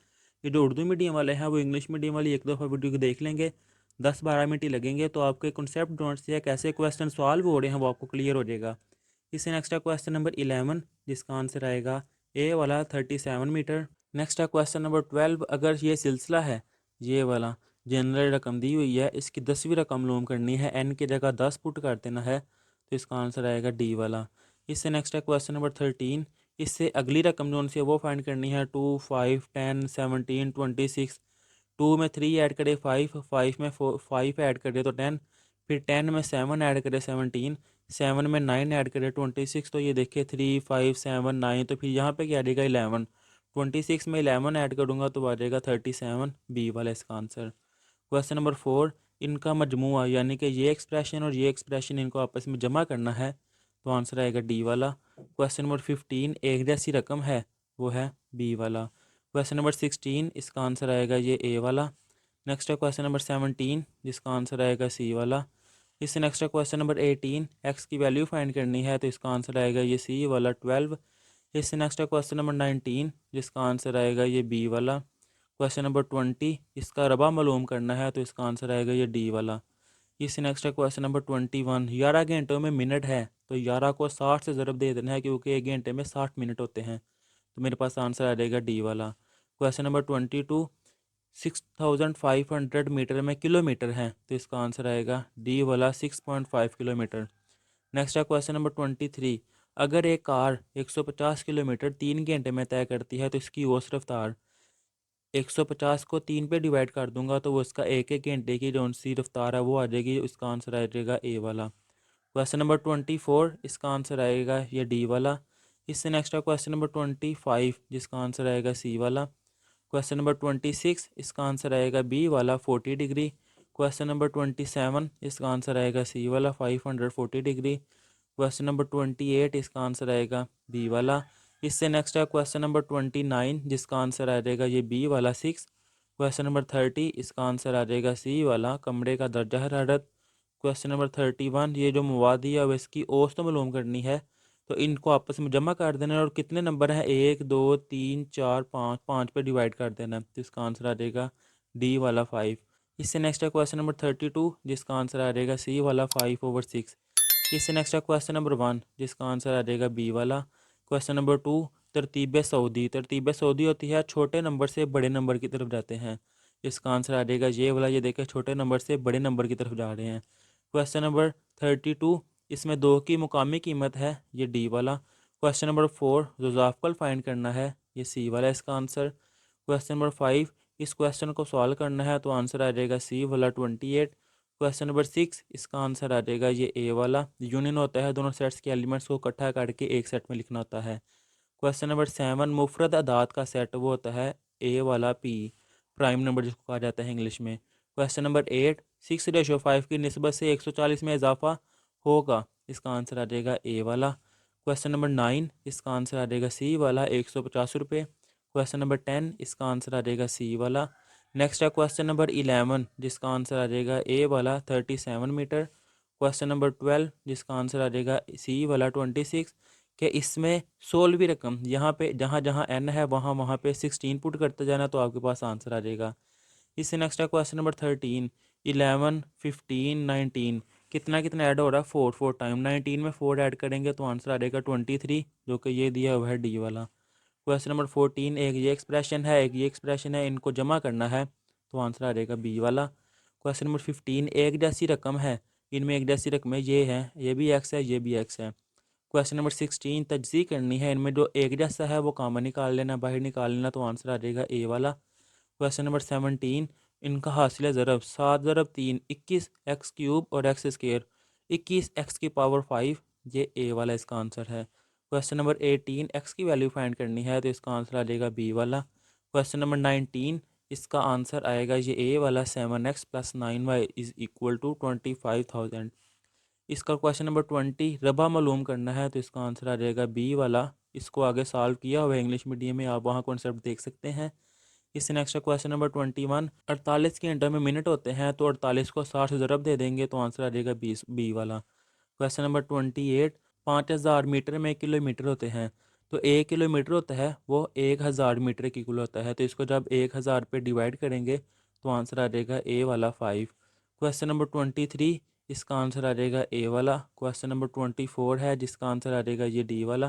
ये जो उर्दू मीडियम वाले हैं वो इंग्लिश मीडियम वाली एक दफ़ा वीडियो को देख लेंगे, 10-12 मिनट ही लगेंगे, तो आपके कॉन्सेप्ट जोन से कैसे क्वेश्चन सॉल्व हो रहे हैं वो आपको क्लियर हो जाएगा। इससे नेक्स्ट है क्वेश्चन नंबर 11 जिसका आंसर आएगा ए वाला 37 मीटर। नेक्स्ट है क्वेश्चन नंबर 12 अगर ये सिलसिला है ये वाला, जनरल रकम दी हुई है, इसकी 10वीं रकम मालूम करनी है, एन की जगह 10 पुट कर देना है, तो इसका आंसर आएगा डी वाला। इससे नेक्स्ट है क्वेश्चन नंबर 13 इससे अगली रकम जो उनसे वो फाइंड करनी है 2 5 10 17 26। 2 में 3 ऐड करें 5, 5 में 5 ऐड करें तो 10, फिर 10 में 7 ऐड करें 17, 7 में 9 ऐड करें 26। तो ये देखिए 3 5 7 9, तो फिर यहाँ पे क्या आ जाएगा 11। 26 में 11 ऐड करूँगा तो आ जाएगा 37, बी वाला इसका आंसर। क्वेश्चन नंबर 4 इनका मजमुआ यानी कि ये एक्सप्रेशन और ये एक्सप्रेशन इनको आपस में जमा करना है, तो आंसर आएगा डी वाला। क्वेश्चन नंबर 15 एक जैसी रकम है, वो है बी वाला। क्वेश्चन नंबर 16 इसका आंसर आएगा ये ए वाला। नेक्स्ट है क्वेश्चन नंबर 17 जिसका आंसर आएगा सी वाला। इससे नेक्स्ट है क्वेश्चन नंबर 18 एक्स की वैल्यू फाइंड करनी है, तो इसका आंसर आएगा ये सी वाला 12। इससे नेक्स्ट है क्वेश्चन नंबर 19 जिसका आंसर आएगा ये बी वाला। क्वेश्चन नंबर 20 इसका रबा मालूम करना है, तो इसका आंसर आएगा ये डी वाला। इससे नेक्स्ट है क्वेश्चन नंबर 21 11 घंटों में मिनट है, तो 11 को 60 से ज़रब दे देना है क्योंकि एक घंटे में 60 मिनट होते हैं, तो मेरे पास आंसर आ जाएगा डी वाला। क्वेश्चन नंबर 22 6500 मीटर में किलोमीटर है, तो इसका आंसर आएगा डी वाला 6.5 किलोमीटर। नेक्स्ट है क्वेश्चन नंबर 23 अगर एक कार 150 किलोमीटर 3 घंटे में तय करती है तो इसकी औसत रफ्तार 150 को 3 पे डिवाइड कर दूंगा तो वो इसका एक एक घंटे की जो सी रफ्तार है वो आ जाएगी, इसका आंसर आ जाएगा ए वाला। क्वेश्चन नंबर 24 इसका आंसर आएगा ये डी वाला। इससे नेक्स्ट है क्वेश्चन नंबर 25 जिसका आंसर आएगा सी वाला। क्वेश्चन नंबर 26 इसका आंसर आएगा बी वाला 40 डिग्री। क्वेश्चन नंबर 27 इसका आंसर आएगा सी वाला 540 डिग्री। क्वेश्चन नंबर 28 इसका आंसर आएगा बी वाला। इससे नेक्स्ट है क्वेश्चन नंबर 29 जिसका आंसर आ जाएगा ये बी वाला 6। क्वेश्चन नंबर 30 इसका आंसर आ जाएगा सी वाला कमरे का दर्जा हरारत। क्वेश्चन नंबर 31 ये जो मवाद दिया हुआ इसकी औसत मालूम करनी है, तो इनको आपस में जमा कर देना है और कितने नंबर हैं 1 2 3 4 5, 5 पे डिवाइड कर देना है, तो इसका आंसर आ जाएगा डी वाला 5। इससे नेक्स्ट है क्वेश्चन नंबर 32 जिसका आंसर आ जाएगा सी वाला 5/6। इससे नेक्स्ट है क्वेश्चन नंबर 1 जिसका आंसर आ जाएगा बी वाला। क्वेश्चन नंबर 2, तरतीब सऊदी। तरतीब सऊदी होती है छोटे नंबर से बड़े नंबर की तरफ जाते हैं, इसका आंसर आ जाएगा ये वाला। ये देखें छोटे नंबर से बड़े नंबर की तरफ जा रहे हैं। क्वेश्चन नंबर 32, इसमें 2 की मुकामी कीमत है, ये डी वाला। क्वेश्चन नंबर 4, जुज़ाफ़ल फाइंड करना है, ये सी वाला इसका आंसर। क्वेश्चन नंबर 5, इस क्वेश्चन को सॉल्व करना है, तो आंसर आ जाएगा सी वाला 28। क्वेश्चन नंबर 6, इसका आंसर आ जाएगा ये ए वाला। यूनियन होता है दोनों सेट्स के एलिमेंट्स को इकट्ठा करके एक सेट में लिखना होता है। क्वेश्चन नंबर 7, मुफरद अदाद का सेट वो होता है ए वाला पी, प्राइम नंबर जिसको कहा जाता है इंग्लिश में। क्वेश्चन नंबर 8, 6/5 की निस्बत से 140 में इजाफा होगा, इसका आंसर आ जाएगा ए वाला। क्वेश्चन नंबर 9, इसका आंसर आ जाएगा सी वाला 150 रुपये। क्वेश्चन नंबर 10, इसका आंसर आ जाएगा सी वाला। नेक्स्ट है क्वेश्चन नंबर 11 जिसका आंसर आ जाएगा ए वाला 37 मीटर। क्वेश्चन नंबर 12 जिसका आंसर आ जाएगा सी वाला 26। कि इसमें 16वीं रकम यहाँ पे जहाँ जहाँ एन है वहाँ वहाँ पे 16 पुट करते जाना, तो आपके पास आंसर आ जाएगा। इससे नेक्स्ट है क्वेश्चन नंबर 13, 11 15 19 कितना कितना ऐड हो रहा है 4 4 टाइम। 19 में 4 ऐड करेंगे तो आंसर आ जाएगा 23, जो कि ये दिया हुआ है डी वाला। क्वेश्चन नंबर 14, एक ये एक्सप्रेशन है एक ये एक्सप्रेशन है, इनको जमा करना है, तो आंसर आ जाएगा बी वाला। क्वेश्चन नंबर 15, एक जैसी रकम है, इनमें एक जैसी रकमें ये हैं, ये भी एक्स है ये भी एक्स है। क्वेश्चन नंबर 16, तजज़ी करनी है, इनमें जो एक जैसा है वो कॉमन निकाल लेना, बाहर निकाल लेना, तो आंसर आ जाएगा ए वाला। क्वेश्चन नंबर 17, इनका हासिल ज़रब 7 × 3 21 एक्स क्यूब और एक्स स्क्र 21 एक्स की पावर 5, ये ए वाला इसका आंसर है। क्वेश्चन नंबर 18, एक्स की वैल्यू फाइंड करनी है, तो इसका आंसर आ जाएगा बी वाला। क्वेश्चन नंबर 19, इसका आंसर आएगा ये ए वाला 7x + 9y = 25,000। इसका क्वेश्चन नंबर 20, रबा मालूम करना है, तो इसका आंसर आ जाएगा बी वाला। इसको आगे सॉल्व किया हुआ है इंग्लिश मीडियम में, आप वहाँ कॉन्सेप्ट देख सकते हैं। इससे नेक्स्ट क्वेश्चन नंबर 21, 48 के इंटर में मिनट होते हैं, तो 48 को 60 से ज़रब दे देंगे, तो आंसर आ जाएगा बी वाला। क्वेश्चन नंबर 28, 5000 मीटर में किलोमीटर होते हैं, तो 1 किलोमीटर होता है वो 1000 मीटर की इक्वल होता है, तो इसको जब 1000 पे डिवाइड करेंगे तो आंसर आ जाएगा ए वाला 5। क्वेश्चन नंबर 23, इसका आंसर आ जाएगा ए वाला। क्वेश्चन नंबर 24 है जिसका आंसर आ जाएगा ये डी वाला।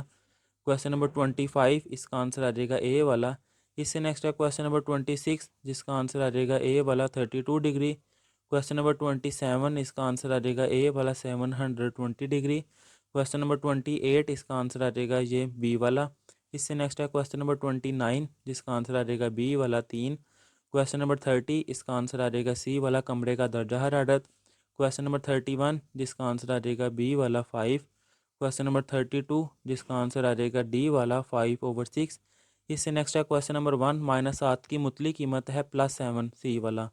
क्वेश्चन नंबर 25, इसका आंसर आ जाएगा ए वाला। इससे नेक्स्ट है क्वेश्चन नंबर 26 जिसका आंसर आ जाएगा ए वाला 32 डिग्री। क्वेश्चन नंबर 27, इसका आंसर आ जाएगा ए वाला 720 डिग्री। क्वेश्चन नंबर 28, इसका आंसर आ जाएगा ये बी वाला। इससे नेक्स्ट है क्वेश्चन नंबर 29 जिसका आंसर आ जाएगा बी वाला 3। क्वेश्चन नंबर 30, इसका आंसर आ जाएगा सी वाला कमरे का दर्जा हरारत। क्वेश्चन नंबर 31, जिसका आंसर आ जाएगा बी वाला 5। क्वेश्चन नंबर 32, जिसका आंसर आ जाएगा डी वाला 5/6। इससे नेक्स्ट है क्वेश्चन नंबर 1, -7 की मुतली कीमत है +7, सी वाला।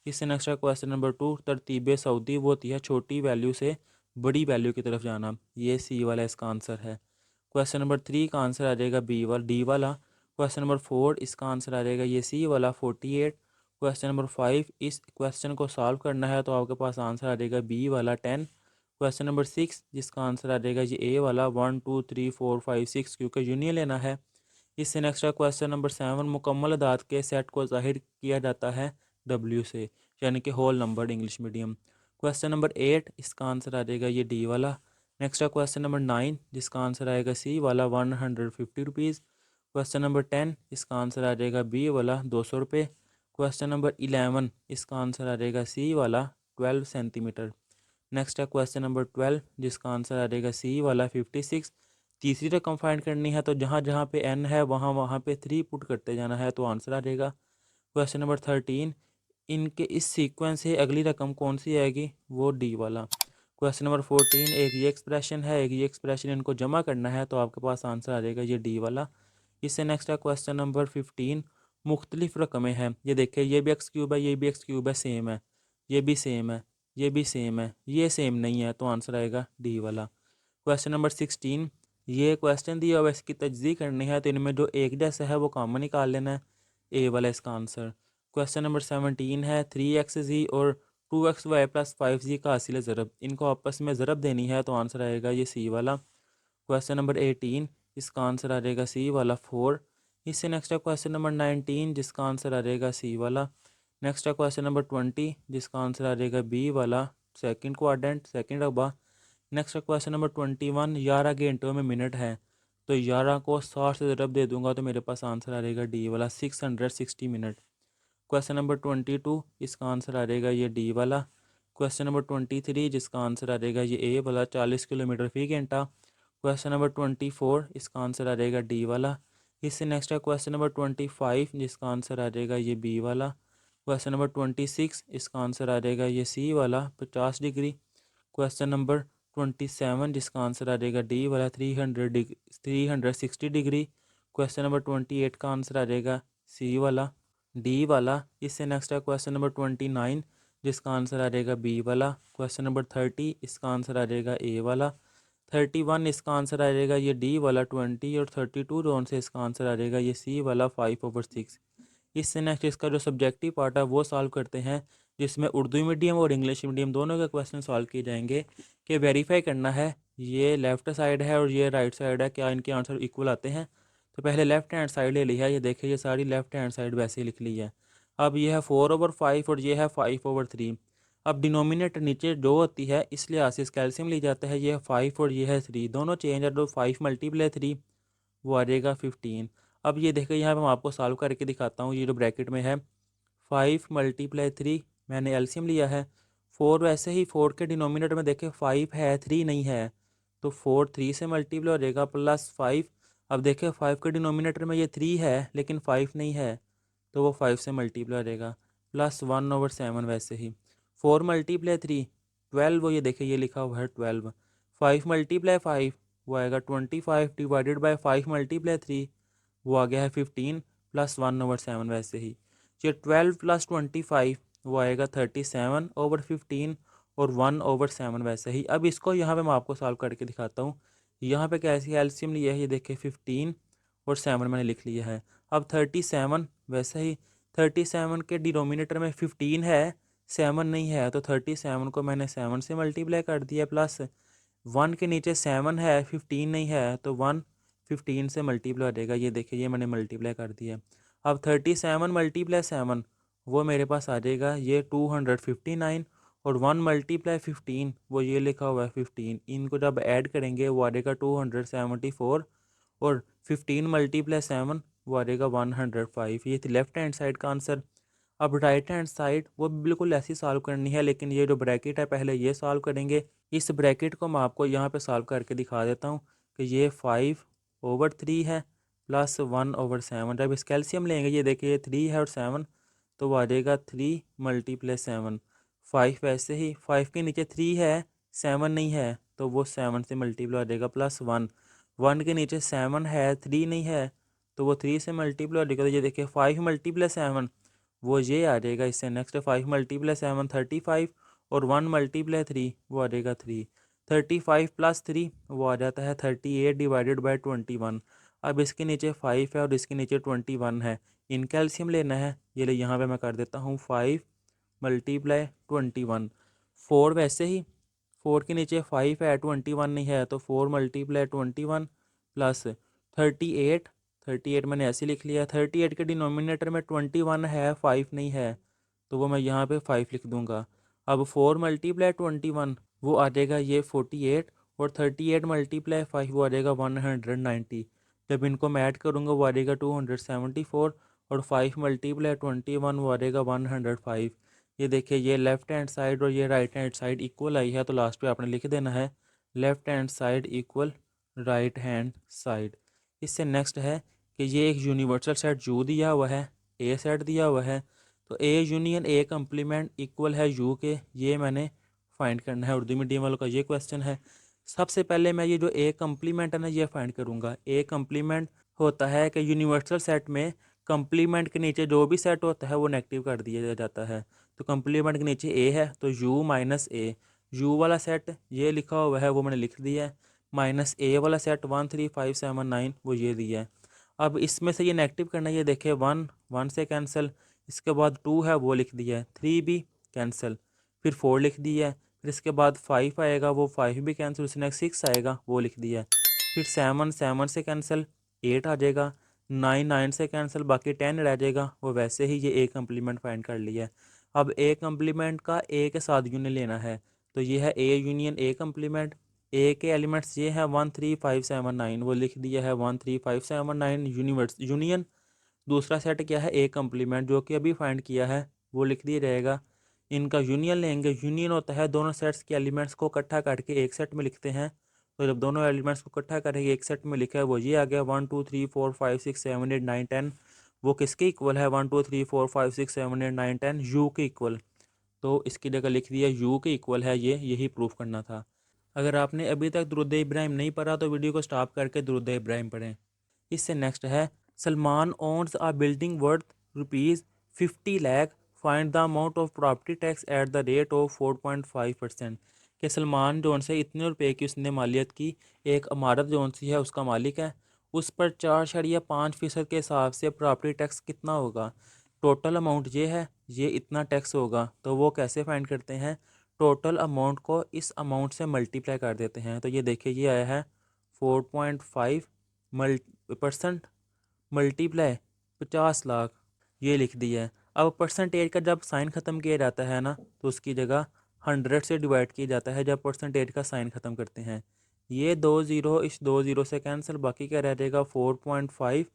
इससे नेक्स्ट है क्वेश्चन नंबर 2, तरतीब सऊदी वो होती है छोटी वैल्यू से बड़ी वैल्यू की तरफ जाना, ये सी वाला इसका आंसर है। क्वेश्चन नंबर 3 का आंसर आ जाएगा बी वाला डी वाला। क्वेश्चन नंबर 4, इसका आंसर आ जाएगा ये सी वाला 48। क्वेश्चन नंबर 5, इस क्वेश्चन को सॉल्व करना है, तो आपके पास आंसर आ जाएगा बी वाला 10। क्वेश्चन नंबर 6, जिसका आंसर आ जाएगा ये ए वाला 1 2 3 4 5 6, क्योंकि यूनियन लेना है। इससे नेक्स्ट है क्वेश्चन नंबर 7, मुकम्मल अदाद के सेट को ज़ाहिर किया जाता है डब्ल्यू से, यानी कि whole number English medium. Question number 8, इसका आंसर आ जाएगा ये डी वाला। नेक्स्ट है क्वेश्चन नंबर 9, जिसका आंसर आएगा सी वाला 150 रुपीज़। क्वेश्चन नंबर 10, इसका आंसर आ जाएगा बी वाला 200 रुपये। क्वेश्चन नंबर 11, इसका आंसर आ जाएगा सी वाला 12 सेंटीमीटर। नेक्स्ट है क्वेश्चन नंबर 12, जिसका आंसर आ जाएगा सी वाला 56। तीसरी रकम फाइंड करनी है, तो जहाँ जहाँ पे एन है वहाँ वहाँ पे 3 पुट करते जाना है, तो आंसर आ जाएगा। क्वेश्चन नंबर 13, इनके इस सीक्वेंस से अगली रकम कौन सी आएगी, वो डी वाला। क्वेश्चन नंबर 14, एक ये एक्सप्रेशन है एक ये एक्सप्रेशन, इनको जमा करना है, तो आपके पास आंसर आ जाएगा ये डी वाला। इससे नेक्स्ट है क्वेश्चन नंबर 15, मुख्तलिफ रकमें हैं, ये देखिए ये भी एक्स क्यूब है ये भी एक्स क्यूब है, सेम है, ये भी सेम है ये भी सेम है, ये सेम नहीं है, तो आंसर आएगा डी वाला। क्वेश्चन नंबर 16, ये क्वेश्चन दिया हुआ है इसकी तजज़ी करनी है, तो इनमें जो एक जैसा है वो कॉमन निकाल लेना है, ए वाला इसका आंसर। क्वेश्चन नंबर 17 है 3x और 2xy + 5z का हासिल ज़रब, इनको आपस में ज़रब देनी है, तो आंसर आएगा ये सी वाला। क्वेश्चन नंबर 18, इसका आंसर आ जाएगा सी वाला 4। इससे नेक्स्ट है क्वेश्चन नंबर 19, जिसका आंसर आ जाएगा सी वाला। नेक्स्ट है क्वेश्चन नंबर 20, जिसका आंसर आ जाएगा बी वाला, सेकंड क्वाड्रेंट, सेकंड डब्बा। नेक्स्ट है क्वेश्चन नंबर 21, 11 घंटों में मिनट है, तो 11 को 60 से ज़रब दे दूंगा तो मेरे पास आंसर आ जाएगा डी वाला, 660 मिनट। क्वेश्चन नंबर 22, इसका आंसर आ जाएगा ये डी वाला। क्वेश्चन नंबर 23, जिसका आंसर आ जाएगा ये ए वाला, 40 किलोमीटर फी घंटा। क्वेश्चन नंबर 24, इसका आंसर आ जाएगा डी वाला। इससे नेक्स्ट है क्वेश्चन नंबर 25, जिसका आंसर आ जाएगा ये बी वाला। क्वेश्चन नंबर 26, इसका आंसर आ जाएगा ये सी वाला, 50 डिग्री। क्वेश्चन नंबर 27, जिसका आंसर आ जाएगा डी वाला, 360 डिग्री। क्वेश्चन नंबर 28 का आंसर आ जाएगा सी वाला, डी वाला। इससे नेक्स्ट है क्वेश्चन नंबर 29, जिसका आंसर आ जाएगा बी वाला। क्वेश्चन नंबर 30, इसका आंसर आ जाएगा ए वाला। 31, इसका आंसर आ जाएगा ये डी वाला 20, और 32 जोन से इसका आंसर आ जाएगा ये सी वाला 5/6। इससे नेक्स्ट इसका जो सब्जेक्टिव पार्ट है वो सॉल्व करते हैं, जिसमें उर्दू मीडियम और इंग्लिश मीडियम दोनों के क्वेश्चन सॉल्व किए जाएंगे। कि वेरीफाई करना है ये लेफ़्ट साइड है और ये राइट साइड है, क्या इनके आंसर इक्वल आते हैं। तो पहले लेफ़्ट हैंड साइड ले लिया है, ये देखिए ये सारी लेफ़्ट हैंड साइड वैसे ही लिख ली है। अब ये है 4/5 और ये है 5/3। अब डिनोमिनेटर नीचे जो होती है इस लिहाज से इसका एलसीएम ली जाता है, ये है 5 और ये है 3, दोनों चेंज है, तो 5 मल्टीप्लाई 3 वो आ जाएगा 15। अब ये देखिए यहाँ पे मैं आपको सॉल्व करके दिखाता हूँ। ये जो ब्रैकेट में है 5 मल्टीप्लाई 3, मैंने एलसीएम लिया है। 4 वैसे ही 4 के डिनोमिनेटर में देखें 5 है 3 नहीं है, तो 4 3 से मल्टीप्लाई हो जाएगा प्लस 5। अब देखें 5 के डिनोमिनेटर में ये 3 है लेकिन 5 नहीं है, तो वो 5 से मल्टीप्लाई हो जाएगा प्लस 1/7। वैसे ही 4 मल्टीप्लाई 3 12, वो ये देखिए ये लिखा हुआ है 12। 5 मल्टीप्लाई 5 वो आएगा 25 डिवाइडेड बाई 5 मल्टीप्लाई 3 वो आ गया है 15 प्लस 1/7। वैसे ही ये 12 प्लस 25 वो आएगा 37/15 और 1/7। वैसे ही अब इसको यहाँ पे मैं आपको सॉल्व करके दिखाता हूँ। यहाँ पे कैसी एलसीएम लिया है, ये देखिए 15 और 7 मैंने लिख लिया है। अब 37 वैसे ही 37 के डिनोमिनेटर में 15 है 7 नहीं है, तो 37 को मैंने 7 से मल्टीप्लाई कर दिया, प्लस 1 के नीचे 7 है 15 नहीं है, तो 1 15 से मल्टीप्लाई हो जाएगा। ये देखिए ये मैंने मल्टीप्लाई कर दिया। अब 37 मल्टीप्लाई 7 वो मेरे पास आ जाएगा ये 259, और 1 मल्टीप्लाई 15 वो ये लिखा हुआ है 15। इनको जब ऐड करेंगे वो आ जाएगा 274, और 15 मल्टीप्लाई 7 वो आ जाएगा 105। ये थी लेफ्ट हैंड साइड का आंसर। अब राइट हैंड साइड वो भी बिल्कुल ऐसी सॉल्व करनी है, लेकिन ये जो ब्रैकेट है पहले ये सॉल्व करेंगे। इस ब्रैकेट को मैं आपको यहाँ पे सॉल्व करके दिखा देता हूँ कि ये 5/3 है प्लस 1/7। जब इस कैल्शियम लेंगे ये देखिए 3 है और 7, तो वो आ जाएगा 3 मल्टीप्लाई 7। 5 वैसे ही 5 के नीचे 3 है 7 नहीं है, तो वो 7 से मल्टीप्लाई हो जाएगा, प्लस 1 1 के नीचे 7 है 3 नहीं है, तो वो 3 से मल्टीप्लाई हो जाएगा। तो ये देखिए 5 मल्टीप्लाई 7 वो ये आ जाएगा। इससे नेक्स्ट 5 मल्टीप्लाई 7 35, और 1 मल्टीप्लाई 3 वो आ जाएगा 3। 35 प्लस 3 वो आ जाता है 38 डिवाइडेड बाई 21। अब इसके नीचे 5 है और इसके नीचे 21 है, इनका एलसीएम लेना है। ये ले यहाँ पे मैं कर देता हूँ 5 मल्टीप्लाई 21। 4 वैसे ही 4 के नीचे 5 है 21 नहीं है, तो 4 मल्टीप्लाई 21 प्लस 38। 38 मैंने ऐसे लिख लिया। 38 के डिनोमिनेटर में 21 है 5 नहीं है, तो वो मैं यहाँ पे 5 लिख दूंगा। अब 4 मल्टीप्लाई 21 वो आ जाएगा ये 48, और 38 मल्टीप्लाई 5 वो आ जाएगा 190। जब इनको मैं ऐड करूँगा वो आ जाएगा 274, और 5 मल्टीप्लाई 21 वो आ जाएगा 105। ये देखिए ये लेफ्ट हैंड साइड और ये राइट हैंड साइड इक्वल आई है, तो लास्ट पे आपने लिख देना है left hand side equal right hand side. इससे नेक्स्ट है कि ये एक यूनिवर्सल सेट यू दिया हुआ है, ए सेट दिया हुआ है, तो A union A complement equal है यू के, ये मैंने फाइंड करना है। उर्दू मीडियम वालों का ये क्वेश्चन है। सबसे पहले मैं ये जो ए कम्प्लीमेंट है ना ये फाइंड करूँगा। ए कम्प्लीमेंट होता है कि यूनिवर्सल सेट में कम्प्लीमेंट के नीचे जो भी सेट होता है वो नेगेटिव कर दिया जाता है। तो कम्प्लीमेंट के नीचे ए है तो यू माइनस ए, यू वाला सेट ये लिखा हुआ है वो मैंने लिख दिया है, माइनस ए वाला सेट 1 3 5 7 9 वो ये दिया है। अब इसमें से ये नेगेटिव करना है, ये देखे 1 1 से कैंसिल, इसके बाद 2 है वो लिख दिया है, 3 भी कैंसिल, फिर 4 लिख दिया है, फिर इसके बाद 5 आएगा वो 5 भी कैंसिल, उसके नेक्स्ट 6 आएगा वो लिख दिया है। फिर 7 7 से कैंसिल 8 आ जाएगा, 9 9 से कैंसिल बाकी 10 रह जाएगा। वो वैसे ही ये ए कम्प्लीमेंट फाइंड कर लिया है। अब ए कम्प्लीमेंट का ए के साथ यूनियन लेना है, तो ये है ए यूनियन ए कम्प्लीमेंट। ए के एलिमेंट्स ये हैं 1 3 5 7 9, वो लिख दिया है 1 3 5 7 9 यूनिवर्स यूनियन। दूसरा सेट क्या है ए कम्प्लीमेंट, जो कि अभी फाइंड किया है, वो लिख दिया जाएगा। इनका यूनियन लेंगे, यूनियन होता है दोनों सेट्स के एलिमेंट्स को इकट्ठा करके एक सेट में लिखते हैं। तो जब दोनों एलिमेंट्स को इकट्ठा करेंगे एक सेट में लिखा है, वो ये आ गया 1 2 3 4 5 6 7 8 9 10। वो किसके इक्वल है? 1 2 3 4 5 6 7 8 9 10 यू के इक्वल। तो इसकी जगह लिख दिया यू के इक्वल है ये, यही प्रूफ करना था। अगर आपने अभी तक दुरूद इब्राहिम नहीं पढ़ा तो वीडियो को स्टॉप करके दुरूद इब्राहिम पढ़ें। इससे नेक्स्ट है, Salman owns a building worth ₹50 lakh, find the amount of property tax at the rate of 4.5%। कि सलमान जोन से इतने रुपए की उसने मालियत की, एक इमारत जोन सी है उसका मालिक है, उस पर 4.5% के हिसाब से प्रॉपर्टी टैक्स कितना होगा? टोटल अमाउंट ये है, ये इतना टैक्स होगा। तो वो कैसे फाइंड करते हैं? टोटल अमाउंट को इस अमाउंट से मल्टीप्लाई कर देते हैं। तो ये देखिए ये आया है 4.5 परसेंट मल्टीप्लाई 50 लाख, ये लिख दिया है। अब परसेंटेज का जब साइन ख़त्म किया जाता है ना, तो उसकी जगह 100 से डिवाइड किया जाता है जब परसेंटेज का साइन ख़त्म करते हैं। ये 2 ज़ीरो इस 2 ज़ीरो से कैंसिल, बाकी क्या रह जाएगा 4.5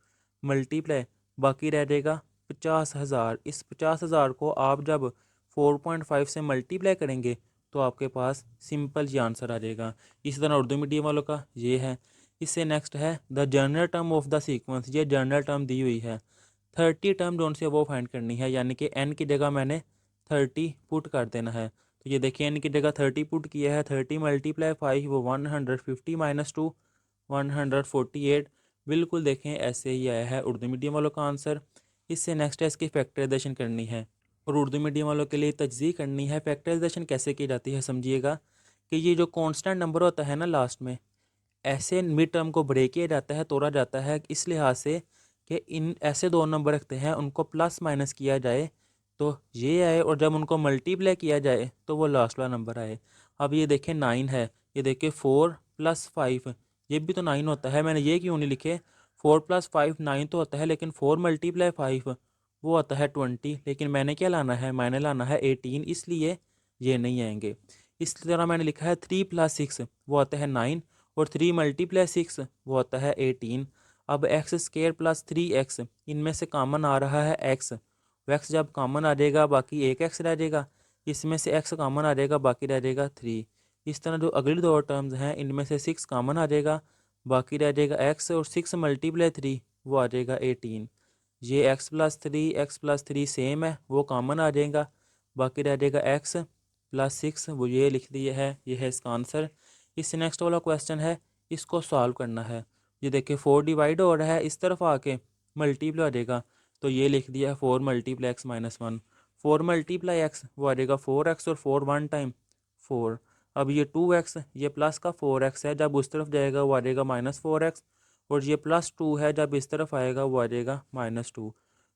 मल्टीप्लाई, बाकी रह जाएगा 50,000। इस 50,000 को आप जब 4.5 से मल्टीप्लाई करेंगे तो आपके पास सिंपल जी आंसर आ जाएगा। इसी तरह उर्दू मीडियम वालों का ये है। इससे नेक्स्ट है the general term of the sequence, ये जनरल टर्म दी हुई है। 30 टर्म जो से वो फाइंड करनी है, यानी कि एन की जगह मैंने 30 पुट कर देना है। तो ये देखिए एन की जगह 30 पुट किया है, 30 मल्टीप्लाई 5 वो 150 माइनस 2 148। बिल्कुल देखें ऐसे ही आया है उर्दू मीडियम वालों का आंसर। इससे नेक्स्ट है इसकी फैक्टराइजेशन करनी है और उर्दू मीडियम वालों के लिए तजज़ी करनी है। फैक्टराइजेशन कैसे की जाती है समझिएगा, कि ये जो कांस्टेंट नंबर होता है ना लास्ट में, ऐसे मिड टर्म को ब्रेक किया जाता है, तोड़ा जाता है इस लिहाज से कि इन ऐसे दो नंबर रखते हैं, उनको प्लस माइनस किया जाए तो ये आए, और जब उनको मल्टीप्लाई किया जाए तो वो लास्ट वाला नंबर आए। अब ये देखें 9 है, ये देखिए 4 + 5, ये भी तो 9 होता है। मैंने ये क्यों नहीं लिखे? 4 + 5 9 तो होता है, लेकिन 4 × 5 वो होता है 20। लेकिन मैंने क्या लाना है? मैंने लाना है 18, इसलिए ये नहीं आएंगे। इस तरह मैंने लिखा है 3 + 6 वो आता है 9, और 3 × 6 वो आता है 18। अब x² + 3x, इनमें से कॉमन आ रहा है x, x जब कॉमन आ जाएगा बाकी एक x रह जाएगा, इसमें से x कॉमन आ जाएगा बाकी रह जाएगा 3। इस तरह जो अगली दो टर्म्स हैं इनमें से 6 कॉमन आ जाएगा, बाकी रह जाएगा x, और 6 × 3 वो आ जाएगा 18। ये x + 3 सेम है, वो कॉमन आ जाएगा, बाकी रह जाएगा x + 6, वो ये लिख दिया है, ये है इसका आंसर। इससे नेक्स्ट वाला क्वेश्चन है, इसको सॉल्व करना है। ये देखिए 4 डिवाइड हो रहा है, इस तरफ आके मल्टीप्लाई हो जाएगा, तो ये लिख दिया है 4 × x-1। 4 × x वो आ जाएगा 4x, और 4 1 टाइम 4। अब ये 2x, ये प्लस का 4x है, जब उस तरफ जाएगा वो आ जाएगा -4x, और ये +2 है, जब इस तरफ आएगा वो आ जाएगा -2।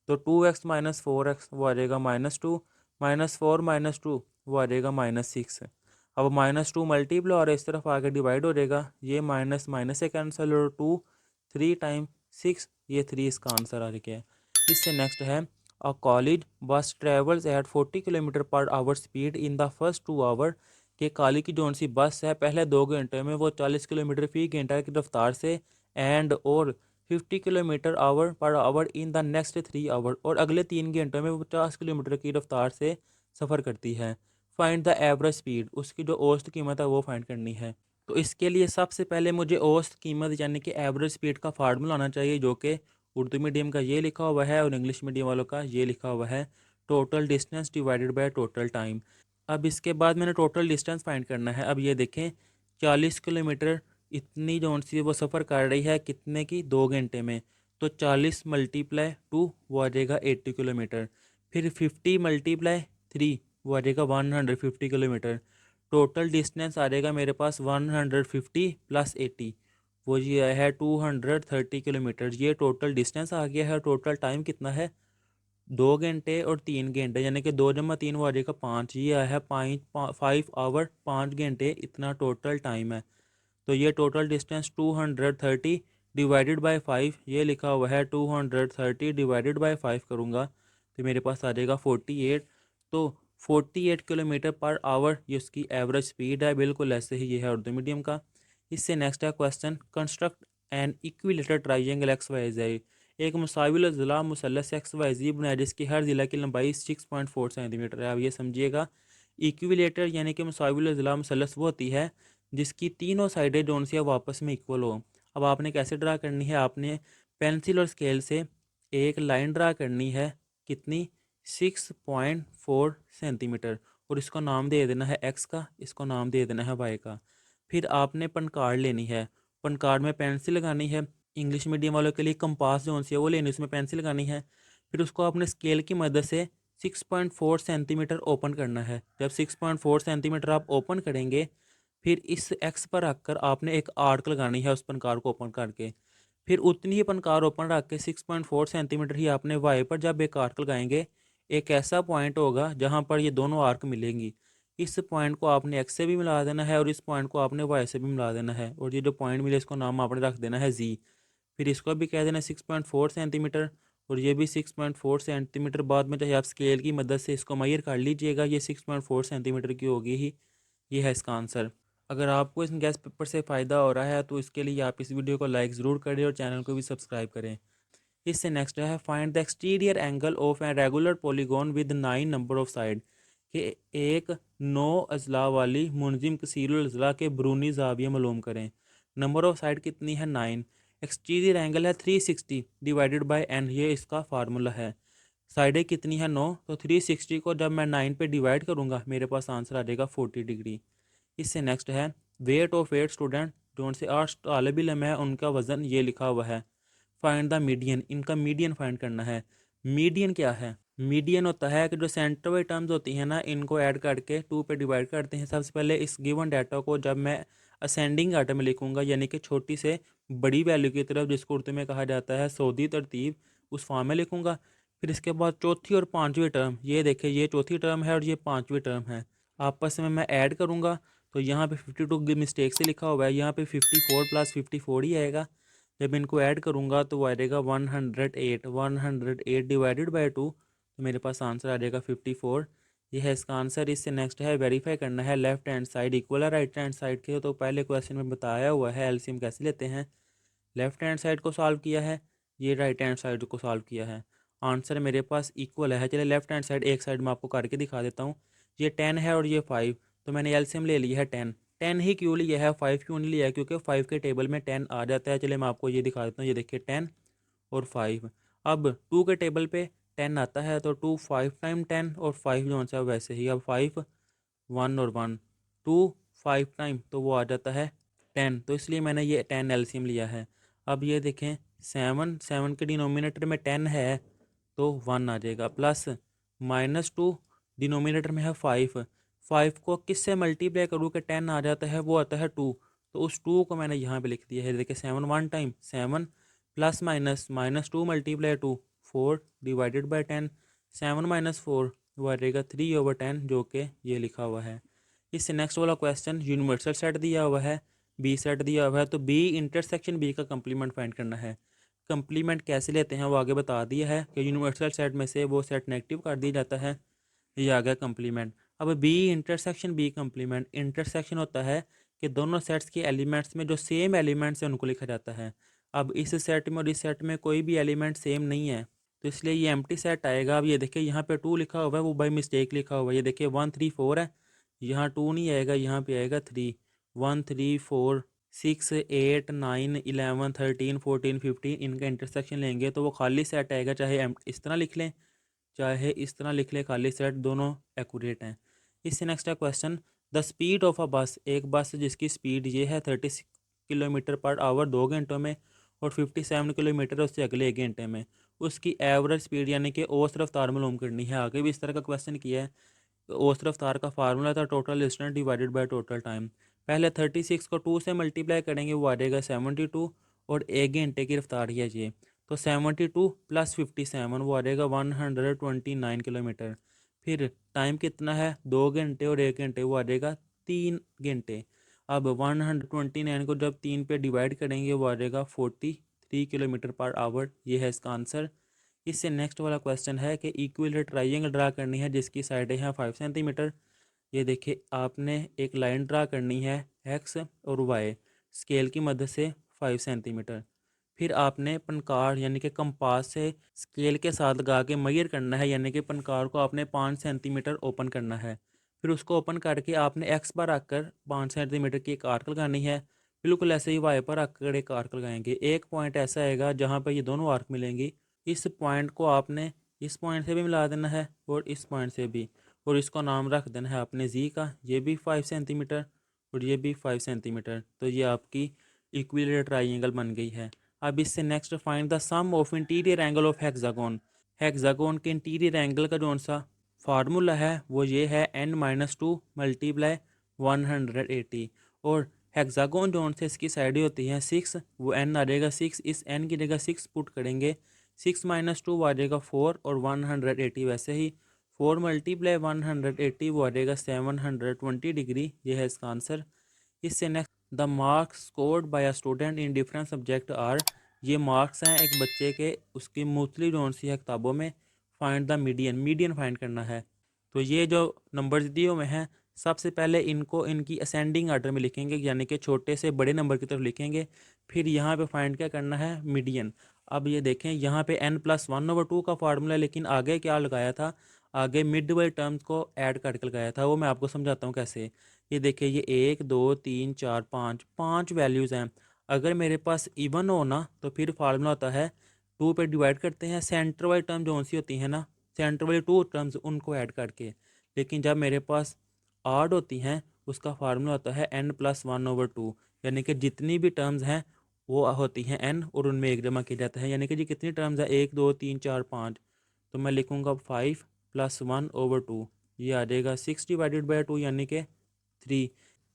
तो 2x - 4x वो आ जाएगा -2, -4 - 2 वो आ जाएगा -6। अब -2 मल्टीप्लाई और इस तरफ आगे डिवाइड हो जाएगा, ये माइनस माइनस से कैंसिल, और 2 3 टाइम 6, ये 3 इसका आंसर आ गया है। इससे नेक्स्ट है, अ college bus travels at 40 km/h speed in the first 2 hour, कि कॉलेज की जोन सी बस है पहले 2 घंटे में वो 40 किलोमीटर फी घंटा की रफ्तार से, एंड और 50 km/h in the next 3 our, और अगले 3 घंटों में वो 50 किलोमीटर की रफ्तार से सफ़र करती है। फाइंड द एवरेज स्पीड, उसकी जो औसत कीमत है वो फाइंड करनी है। तो इसके लिए सबसे पहले मुझे औसत कीमत यानी कि एवरेज स्पीड का फार्मूला आना चाहिए, जो कि उर्दू मीडियम का ये लिखा हुआ है और इंग्लिश मीडियम वालों का ये लिखा हुआ है, total distance divided by total time. अब इसके बाद मैंने टोटल डिस्टेंस फाइंड करना है। अब ये देखें 40 किलोमीटर इतनी जोन सी वो सफ़र कर रही है कितने की? 2 घंटे में। तो 40 × 2 वो आ जाएगा 80 किलोमीटर। फिर 50 × 3 वो आ जाएगा 150 किलोमीटर। टोटल डिस्टेंस आ जाएगा मेरे पास 150 + 80, वो ये आया है 230 किलोमीटर। ये टोटल डिस्टेंस आ गया है। टोटल टाइम कितना है? 2 घंटे और 3 घंटे, यानी कि 2 + 3 वो आ जाएगा 5, ये आया है 5 5 आवर 5 घंटे, इतना टोटल टाइम है। तो ये टोटल डिस्टेंस 230 डिवाइडेड बाय 5, ये लिखा हुआ है 230 डिवाइडेड बाय 5 करूँगा तो मेरे पास आ जाएगा 48। तो 48 किलोमीटर पर आवर ये उसकी एवरेज स्पीड है, बिल्कुल ऐसे ही ये है उर्दू मीडियम का। इससे नेक्स्ट है question, construct an equilateral triangle X Y Z. एक मुसाविल ज़िला मुसल्लस एक्स वाई जी बनाया जिसकी हर ज़िला की लंबाई 6.4 सेंटीमीटर है। अब ये समझिएगा, इक्विलेटर यानी कि मुसाविल ज़िला मुसल्लस वो होती है जिसकी तीनों साइडें जो सी वापस में इक्वल हो। अब आपने कैसे ड्रा करनी है, आपने पेंसिल और स्केल से एक लाइन ड्रा करनी है, कितनी, 6.4 सेंटीमीटर, और इसको नाम दे देना है एक्स का, इसको नाम दे देना है वाई का। फिर आपने पनकार्ड लेनी है, पनकार्ड में पेंसिल लगानी है, इंग्लिश मीडियम वालों के लिए कंपास जो सी है वो लेनी, उसमें पेंसिल लगानी है। फिर उसको आपने स्केल की मदद से 6.4 सेंटीमीटर ओपन करना है। जब 6.4 सेंटीमीटर आप ओपन करेंगे, फिर इस एक्स पर रखकर आपने एक आर्क लगानी है उस पनकार को ओपन करके। फिर उतनी ही पनकार ओपन रख के 6.4 सेंटीमीटर ही आपने वाई पर जब एक आर्क लगाएंगे, एक ऐसा पॉइंट होगा जहां पर ये दोनों आर्क मिलेंगी। इस पॉइंट को आपने एक्स से भी मिला देना है और इस पॉइंट को आपने वाई से भी मिला देना है, और ये जो पॉइंट मिले इसको नाम आपने रख देना है जी। फिर इसको भी कह देना 6.4 सेंटीमीटर, और ये भी 6.4 सेंटीमीटर। बाद में चाहे आप स्केल की मदद से इसको मेजर कर लीजिएगा, ये 6.4 सेंटीमीटर की होगी ही। ये है इसका आंसर। अगर आपको इस गैस पेपर से फ़ायदा हो रहा है तो इसके लिए आप इस वीडियो को लाइक ज़रूर करें और चैनल को भी सब्सक्राइब करें। इससे नेक्स्ट है, find the exterior angle of a regular polygon with 9 number of side. कि एक 9 अजला वाली मुनजिम कसीरुल अजला के ब्रूनी जाविया मालूम करें। नंबर ऑफ साइड कितनी है, 9। एक्सटीरियर एंगल है 360 डिवाइडेड बाय एन, ये इसका फार्मूला है। साइडें कितनी है, 9, तो 360 को जब मैं 9 पे डिवाइड करूँगा मेरे पास आंसर आ जाएगा 40 डिग्री। इससे नेक्स्ट है, वेट ऑफ 8 स्टूडेंट, जो से 8 तालिब इल्म है उनका वज़न ये लिखा हुआ है। फाइंड द मीडियन, इनका मीडियन फाइंड करना है। मीडियन क्या है, मीडियन होता है कि जो सेंटर वाइज टर्म्स होती हैं ना, इनको ऐड करके 2 पे डिवाइड करते हैं। सबसे पहले इस गिवन डाटा को जब मैं असेंडिंग आर्डर में लिखूंगा, यानी कि छोटी से बड़ी वैल्यू की तरफ, जिसको उर्दू में कहा जाता है सऊदी तरतीब, उस फॉर्म में लिखूंगा। फिर इसके बाद चौथी और पांचवी टर्म, ये देखिए ये चौथी टर्म है और ये पांचवी टर्म है, आपस में मैं ऐड करूंगा। तो यहाँ पे 52 मिस्टेक से लिखा हुआ है, यहाँ पे 54 + 54 ही आएगा। जब इनको ऐड करूँगा तो वो आ जाएगा 108, 108 डिवाइडेड बाई 2, तो मेरे पास आंसर आ जाएगा 54। ये है इसका आंसर। इससे नेक्स्ट है, वेरीफाई करना है लेफ्ट हैंड साइड इक्वल है राइट हैंड साइड के। तो पहले क्वेश्चन में बताया हुआ है एलसीएम कैसे लेते हैं, लेफ्ट हैंड साइड को सॉल्व किया है, ये राइट हैंड साइड को सॉल्व किया है। आंसर मेरे पास इक्वल है। चलिए लेफ्ट हैंड साइड एक साइड में आपको करके दिखा देता हूँ। ये 10 है और ये 5, तो मैंने एलसीएम ले लिया है 10। 10 ही क्यों लिया है, 5 क्यों नहीं लिया है, क्योंकि 5 के टेबल में 10 आ जाता है। चलिए मैं आपको ये दिखा देता हूँ, ये देखिए 10 और 5। अब 2 के टेबल पे 10 आता है, तो 2 5 टाइम 10 और 5 जो सा वैसे ही। अब 5 1 और 1, 2 5 टाइम तो वो आ जाता है 10, तो इसलिए मैंने ये 10 एलसीएम लिया है। अब ये देखें, 7 7 के डिनोमिनेटर में 10 है तो 1 आ जाएगा, प्लस -2 डिनोमिनेटर में है 5। 5 को किससे मल्टीप्लाई करूँ कि 10 आ जाता है, वो आता है 2, तो उस 2 को मैंने यहाँ पे लिख दिया है। देखिए 7 1 time 7 plus minus -2 × 2 4 divided by 10, 7 - 4 वो आ जाएगा 3/10, जो कि ये लिखा हुआ है। इससे नेक्स्ट वाला क्वेश्चन, यूनिवर्सल सेट दिया हुआ है, बी सेट दिया हुआ है, तो बी इंटरसेक्शन बी का कंप्लीमेंट फाइंड करना है। कंप्लीमेंट कैसे लेते हैं वो आगे बता दिया है कि यूनिवर्सल सेट में से वो सेट नेगेटिव कर दिया जाता है। ये आ गया कंप्लीमेंट। अब B intersection B complement, intersection होता है कि दोनों सेट्स के एलिमेंट्स में जो सेम एलिमेंट्स हैं उनको लिखा जाता है। अब इस सेट में और इस सेट में कोई भी एलिमेंट सेम नहीं है, तो इसलिए ये एम्प्टी सेट आएगा। अब ये देखिए यहाँ पे 2 लिखा हुआ है, वो बाई मिस्टेक लिखा हुआ है। ये देखिए 1 3 4 है, यहाँ 2 नहीं आएगा, यहाँ पे आएगा 3। 1 3 4 6 8 9 11 13 14 15, इनका इंटरसेक्शन लेंगे तो वो खाली सेट आएगा। चाहे इस तरह लिख लें चाहे इस तरह लिख ले, खाली सेट दोनों एक्यूरेट हैं। इससे नेक्स्ट है question, the speed of a बस, एक बस जिसकी स्पीड ये है 36 किलोमीटर पर आवर 2 घंटों में और 57 किलोमीटर उससे अगले 1 घंटे में, उसकी एवरेज स्पीड यानी कि औसत रफ्तार मालूम करनी है। आगे भी इस तरह का क्वेश्चन किया है। तो औसत रफ्तार का फार्मूला था total distance divided by total time. पहले 36 को 2 से मल्टीप्लाई करेंगे, वो आ जाएगा 72, और 1 घंटे की रफ्तार है ये, तो 72 + 57 वो आ जाएगा 129 किलोमीटर। फिर टाइम कितना है, 2 घंटे और 1 घंटे, वो आ जाएगा 3 घंटे। अब 129 को जब 3 पे डिवाइड करेंगे वो आ जाएगा 43 km/h। ये है इसका आंसर। इससे नेक्स्ट वाला क्वेश्चन है कि इक्विलेटरल ट्राइंगल ड्रा करनी है जिसकी साइडें हैं 5 सेंटीमीटर। ये देखिए आपने एक लाइन ड्रा करनी है एक्स और वाई स्केल की मदद से 5 सेंटीमीटर। फिर आपने पनकार यानी कि कंपास से स्केल के साथ लगा के मेजर करना है, यानी कि पनकार को आपने 5 सेंटीमीटर ओपन करना है। फिर उसको ओपन करके आपने एक्स पर रखकर 5 सेंटीमीटर की एक आर्क लगानी है। बिल्कुल ऐसे ही वाई पर रखकर एक आर्क लगाएंगे। एक पॉइंट ऐसा आएगा जहाँ पर ये दोनों आर्क मिलेंगी। इस पॉइंट को आपने इस पॉइंट से भी मिला देना है और इस पॉइंट से भी, और इसको नाम रख देना है अपने जी का। ये भी 5 सेंटीमीटर और ये भी 5 सेंटीमीटर। तो ये आपकी इक्विलेटरल ट्राइंगल बन गई है। अब इससे next find the sum of interior angle of hexagon. Hexagon के इंटीरियर एंगल का कौन सा फार्मूला है वो ये है n-2 मल्टीप्लाई 180। और हेक्सागोन जोन से इसकी साइडें होती हैं 6, वो n आ जाएगा 6, इस n की जगह 6 पुट करेंगे। 6 - 2 आ जाएगा 4 और 180 वैसे ही 4 मल्टीप्लाई 180 वो आ जाएगा 720 डिग्री। ये है इसका आंसर। इससे next the marks scored by a student in different subject are. ये मार्क्स हैं एक बच्चे के उसकी मुख्तलिफ जोन सी है किताबों में। Find the median, median find करना है। तो ये जो नंबर्स दिए हुए हैं सबसे पहले इनको इनकी असेंडिंग आर्डर में लिखेंगे, यानी कि छोटे से बड़े नंबर की तरफ लिखेंगे। फिर यहाँ पे फाइंड क्या करना है, मीडियन। अब ये देखें यहाँ पे n+1/2 का फार्मूला है, लेकिन आगे क्या लगाया था, आगे मिड वाले टर्म्स को ऐड करके लगाया था। वो मैं आपको समझाता हूँ कैसे। ये देखिए ये 1 2 3 4 5 5 वैल्यूज़ हैं। अगर मेरे पास इवन हो ना तो फिर फार्मूला होता है 2 पे डिवाइड करते हैं, सेंटर वाली टर्म जो सी होती है ना, सेंटर वाली 2 टर्म्स उनको ऐड करके। लेकिन जब मेरे पास आड होती हैं उसका फार्मूला होता है n+1/2, यानी कि जितनी भी टर्म्स हैं वो होती हैं n और उनमें एक जमा किया जाता है। यानी कि जी कितनी टर्म्स है 1 2 3 4 5, तो मैं लिखूँगा 5+1/2। ये आ जाएगा 6/2 यानी कि 3।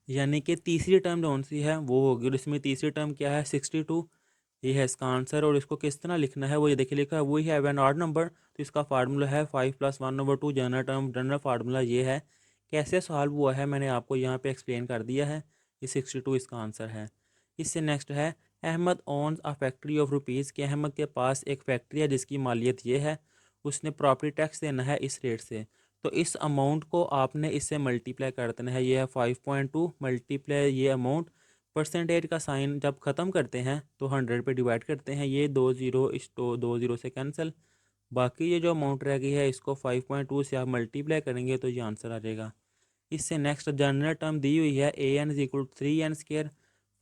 यानी कि तीसरी टर्म कौन सी है वो होगी, और इसमें तीसरी टर्म क्या है 62। ये है इसका आंसर। और इसको किस तरह लिखना है वो ये देखिए लिखा है वही है एन ऑड नंबर, तो इसका फार्मूला है 5+1/2 जनरल टर्म। जनरल फार्मूला ये है। कैसे सॉल्व हुआ है मैंने आपको यहाँ पे एक्सप्लेन कर दिया है। ये 62 इसका आंसर है। इससे नेक्स्ट है Ahmed owns a factory of rupees, कि अहमद के पास एक फैक्ट्री है जिसकी मालियत ये है। उसने प्रॉपर्टी टैक्स देना है इस रेट से। तो इस अमाउंट को आपने इससे मल्टीप्लाई कर देना है। ये है 5.2 मल्टीप्लाई ये अमाउंट। परसेंटेज का साइन जब ख़त्म करते हैं तो 100 पे डिवाइड करते हैं। ये 2 ज़ीरो इस तो 2 ज़ीरो से कैंसिल। बाकी ये जो अमाउंट रह गई है इसको 5.2 से आप मल्टीप्लाई करेंगे तो ये आंसर आ जाएगा। इससे नेक्स्ट जनरल टर्म दी हुई है an=3n²।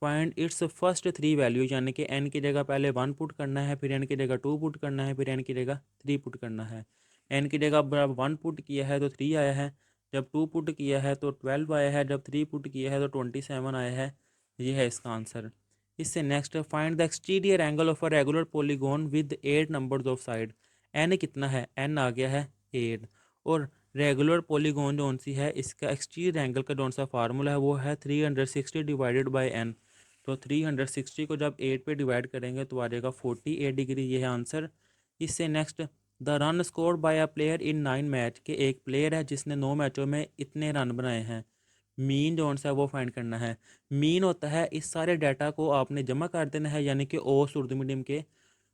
Find its first 3 value, यानी कि n की जगह पहले 1 पुट करना है, फिर n की जगह 2 पुट करना है, फिर n की जगह 3 पुट करना है। n की जगह जब 1 पुट किया है तो 3 आया है, जब 2 पुट किया है तो 12 आया है, जब 3 पुट किया है तो 27 आया है। ये है इसका आंसर। इससे next find the exterior angle of a regular polygon with 8 numbers of side. n कितना है, n आ गया है 8। और रेगुलर पॉलीगॉन जो सी है इसका एक्सटीरियर एंगल का जो सा फार्मूला है वो है 360 डिवाइडेड बाई n। तो 360 को जब 8 पे डिवाइड करेंगे तो आ जाएगा 48 डिग्री। ये है आंसर। इससे next the run scored by a player in 9 match, के एक प्लेयर है जिसने 9 मैचों में इतने रन बनाए हैं। मीन जो सा है वो फाइंड करना है। मीन होता है इस सारे डाटा को आपने जमा कर देना है, यानी कि ओस उर्दू मीडियम के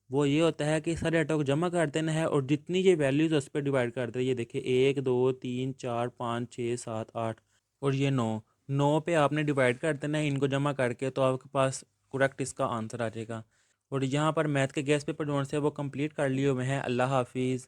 वो ये होता है कि सारे डाटा को जमा कर देना है और जितनी ये वैल्यूज़ उस पर डिवाइड कर दे। ये देखिए 1 2 3 4 5 6 7 8 और ये 9। 9 पे आपने डिवाइड कर देना है इनको जमा करके, तो आपके पास करेक्ट इसका आंसर आ जाएगा। और यहाँ पर मैथ के गेस्ट पेपर जोन से वो कंप्लीट कर लिए हुए हैं। अल्लाह हाफिज़।